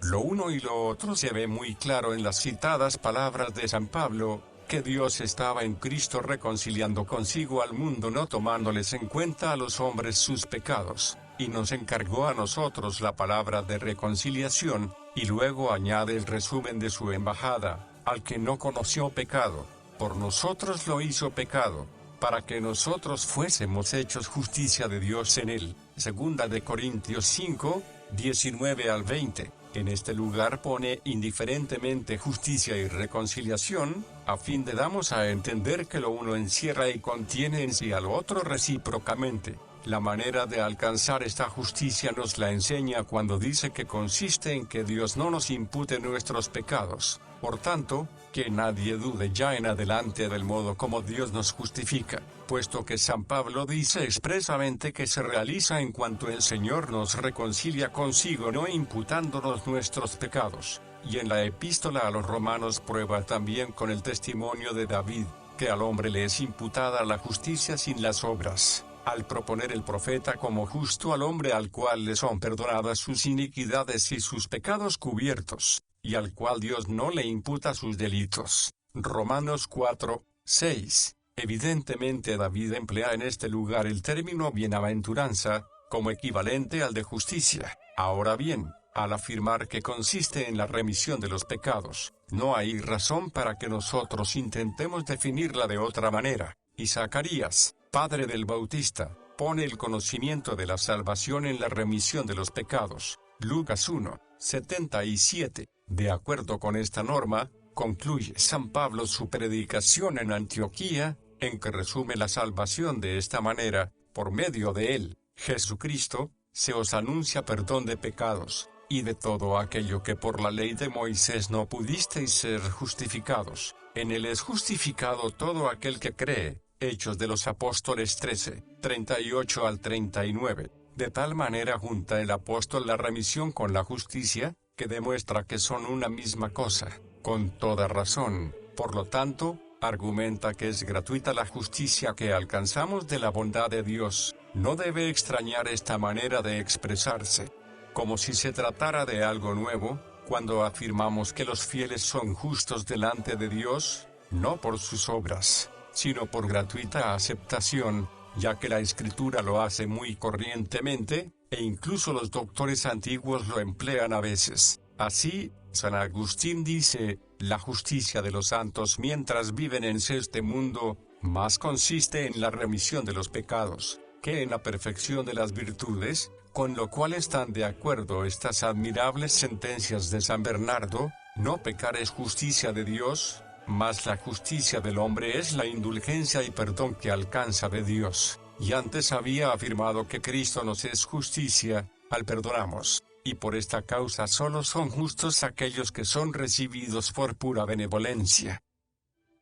Lo uno y lo otro se ve muy claro en las citadas palabras de San Pablo, que Dios estaba en Cristo reconciliando consigo al mundo, no tomándoles en cuenta a los hombres sus pecados, y nos encargó a nosotros la palabra de reconciliación, y luego añade el resumen de su embajada: al que no conoció pecado, por nosotros lo hizo pecado, para que nosotros fuésemos hechos justicia de Dios en él. Segunda de Corintios 5, 19 al 20. En este lugar pone indiferentemente justicia y reconciliación, a fin de damos a entender que lo uno encierra y contiene en sí al otro recíprocamente. La manera de alcanzar esta justicia nos la enseña cuando dice que consiste en que Dios no nos impute nuestros pecados. Por tanto, que nadie dude ya en adelante del modo como Dios nos justifica, puesto que San Pablo dice expresamente que se realiza en cuanto el Señor nos reconcilia consigo, no imputándonos nuestros pecados. Y en la epístola a los Romanos prueba también con el testimonio de David, que al hombre le es imputada la justicia sin las obras, al proponer el profeta como justo al hombre al cual le son perdonadas sus iniquidades y sus pecados cubiertos, y al cual Dios no le imputa sus delitos. Romanos 4, 6. Evidentemente David emplea en este lugar el término bienaventuranza, como equivalente al de justicia. Ahora bien, al afirmar que consiste en la remisión de los pecados, no hay razón para que nosotros intentemos definirla de otra manera. Y Zacarías, padre del Bautista, pone el conocimiento de la salvación en la remisión de los pecados. Lucas 1, 77. De acuerdo con esta norma, concluye San Pablo su predicación en Antioquía, en que resume la salvación de esta manera: por medio de él, Jesucristo, se os anuncia perdón de pecados, y de todo aquello que por la ley de Moisés no pudisteis ser justificados, en él es justificado todo aquel que cree. Hechos de los Apóstoles 13, 38 al 39. De tal manera junta el apóstol la remisión con la justicia, que demuestra que son una misma cosa, con toda razón. Por lo tanto, argumenta que es gratuita la justicia que alcanzamos de la bondad de Dios. No debe extrañar esta manera de expresarse, como si se tratara de algo nuevo, cuando afirmamos que los fieles son justos delante de Dios, no por sus obras, sino por gratuita aceptación, ya que la Escritura lo hace muy corrientemente, e incluso los doctores antiguos lo emplean a veces. Así, San Agustín dice: la justicia de los santos mientras viven en este mundo, más consiste en la remisión de los pecados, que en la perfección de las virtudes, con lo cual están de acuerdo estas admirables sentencias de San Bernardo: no pecar es justicia de Dios, mas la justicia del hombre es la indulgencia y perdón que alcanza de Dios. Y antes había afirmado que Cristo nos es justicia, al perdonamos, y por esta causa solo son justos aquellos que son recibidos por pura benevolencia.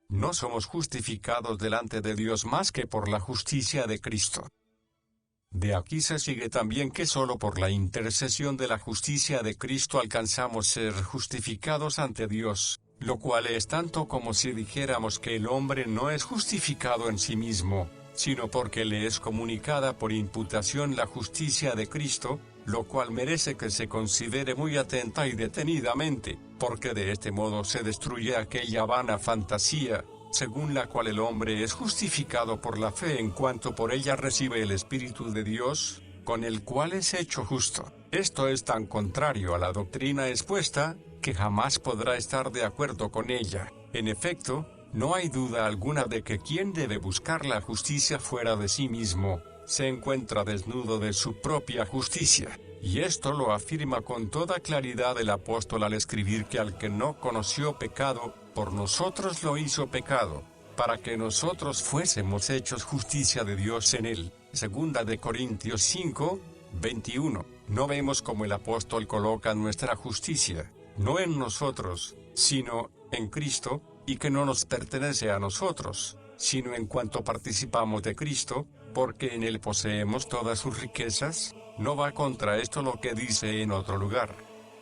No somos justificados delante de Dios más que por la justicia de Cristo. De aquí se sigue también que solo por la intercesión de la justicia de Cristo alcanzamos ser justificados ante Dios, lo cual es tanto como si dijéramos que el hombre no es justificado en sí mismo, sino porque le es comunicada por imputación la justicia de Cristo, lo cual merece que se considere muy atenta y detenidamente, porque de este modo se destruye aquella vana fantasía, según la cual el hombre es justificado por la fe en cuanto por ella recibe el Espíritu de Dios, con el cual es hecho justo. Esto es tan contrario a la doctrina expuesta, que jamás podrá estar de acuerdo con ella. En efecto, No hay duda alguna de que quien debe buscar la justicia fuera de sí mismo, se encuentra desnudo de su propia justicia. Y esto lo afirma con toda claridad el apóstol al escribir que al que no conoció pecado, por nosotros lo hizo pecado, para que nosotros fuésemos hechos justicia de Dios en él. Segunda de Corintios 5, 21. No vemos cómo el apóstol coloca nuestra justicia, no en nosotros, sino en Cristo, y que no nos pertenece a nosotros, sino en cuanto participamos de Cristo, porque en él poseemos todas sus riquezas. No va contra esto lo que dice en otro lugar.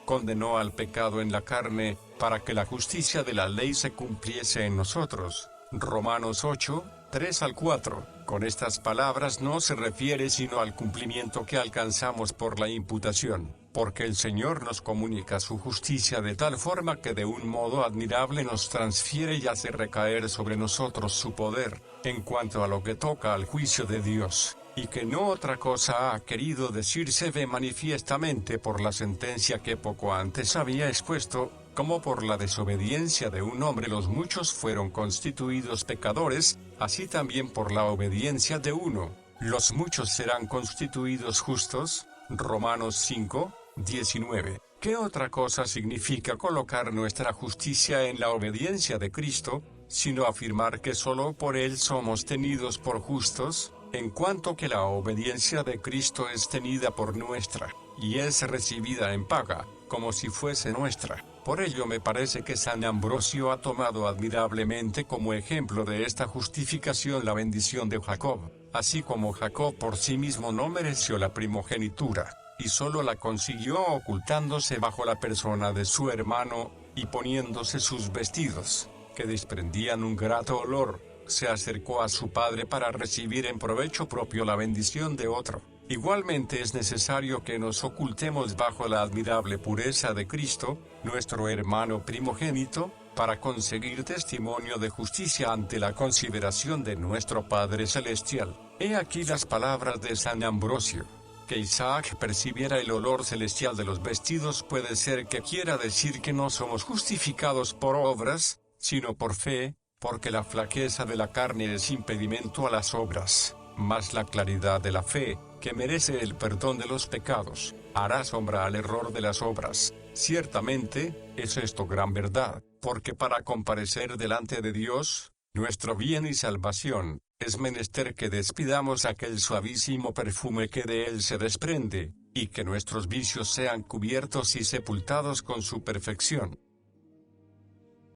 Condenó al pecado en la carne, para que la justicia de la ley se cumpliese en nosotros. Romanos 8, 3 al 4. Con estas palabras no se refiere sino al cumplimiento que alcanzamos por la imputación, porque el Señor nos comunica su justicia de tal forma que de un modo admirable nos transfiere y hace recaer sobre nosotros su poder, en cuanto a lo que toca al juicio de Dios, y que no otra cosa ha querido decir se ve manifiestamente por la sentencia que poco antes había expuesto, como por la desobediencia de un hombre los muchos fueron constituidos pecadores, así también por la obediencia de uno, los muchos serán constituidos justos. Romanos 5, 19. ¿Qué otra cosa significa colocar nuestra justicia en la obediencia de Cristo, sino afirmar que solo por Él somos tenidos por justos, en cuanto que la obediencia de Cristo es tenida por nuestra, y es recibida en paga, como si fuese nuestra? Por ello me parece que San Ambrosio ha tomado admirablemente como ejemplo de esta justificación la bendición de Jacob, así como Jacob por sí mismo no mereció la primogenitura, y solo la consiguió ocultándose bajo la persona de su hermano, y poniéndose sus vestidos, que desprendían un grato olor, se acercó a su padre para recibir en provecho propio la bendición de otro. Igualmente es necesario que nos ocultemos bajo la admirable pureza de Cristo, nuestro hermano primogénito, para conseguir testimonio de justicia ante la consideración de nuestro Padre Celestial. He aquí las palabras de San Ambrosio. Que Isaac percibiera el olor celestial de los vestidos puede ser que quiera decir que no somos justificados por obras, sino por fe, porque la flaqueza de la carne es impedimento a las obras, mas la claridad de la fe, que merece el perdón de los pecados, hará sombra al error de las obras. Ciertamente, es esto gran verdad, porque para comparecer delante de Dios, nuestro bien y salvación, es menester que despidamos aquel suavísimo perfume que de él se desprende, y que nuestros vicios sean cubiertos y sepultados con su perfección.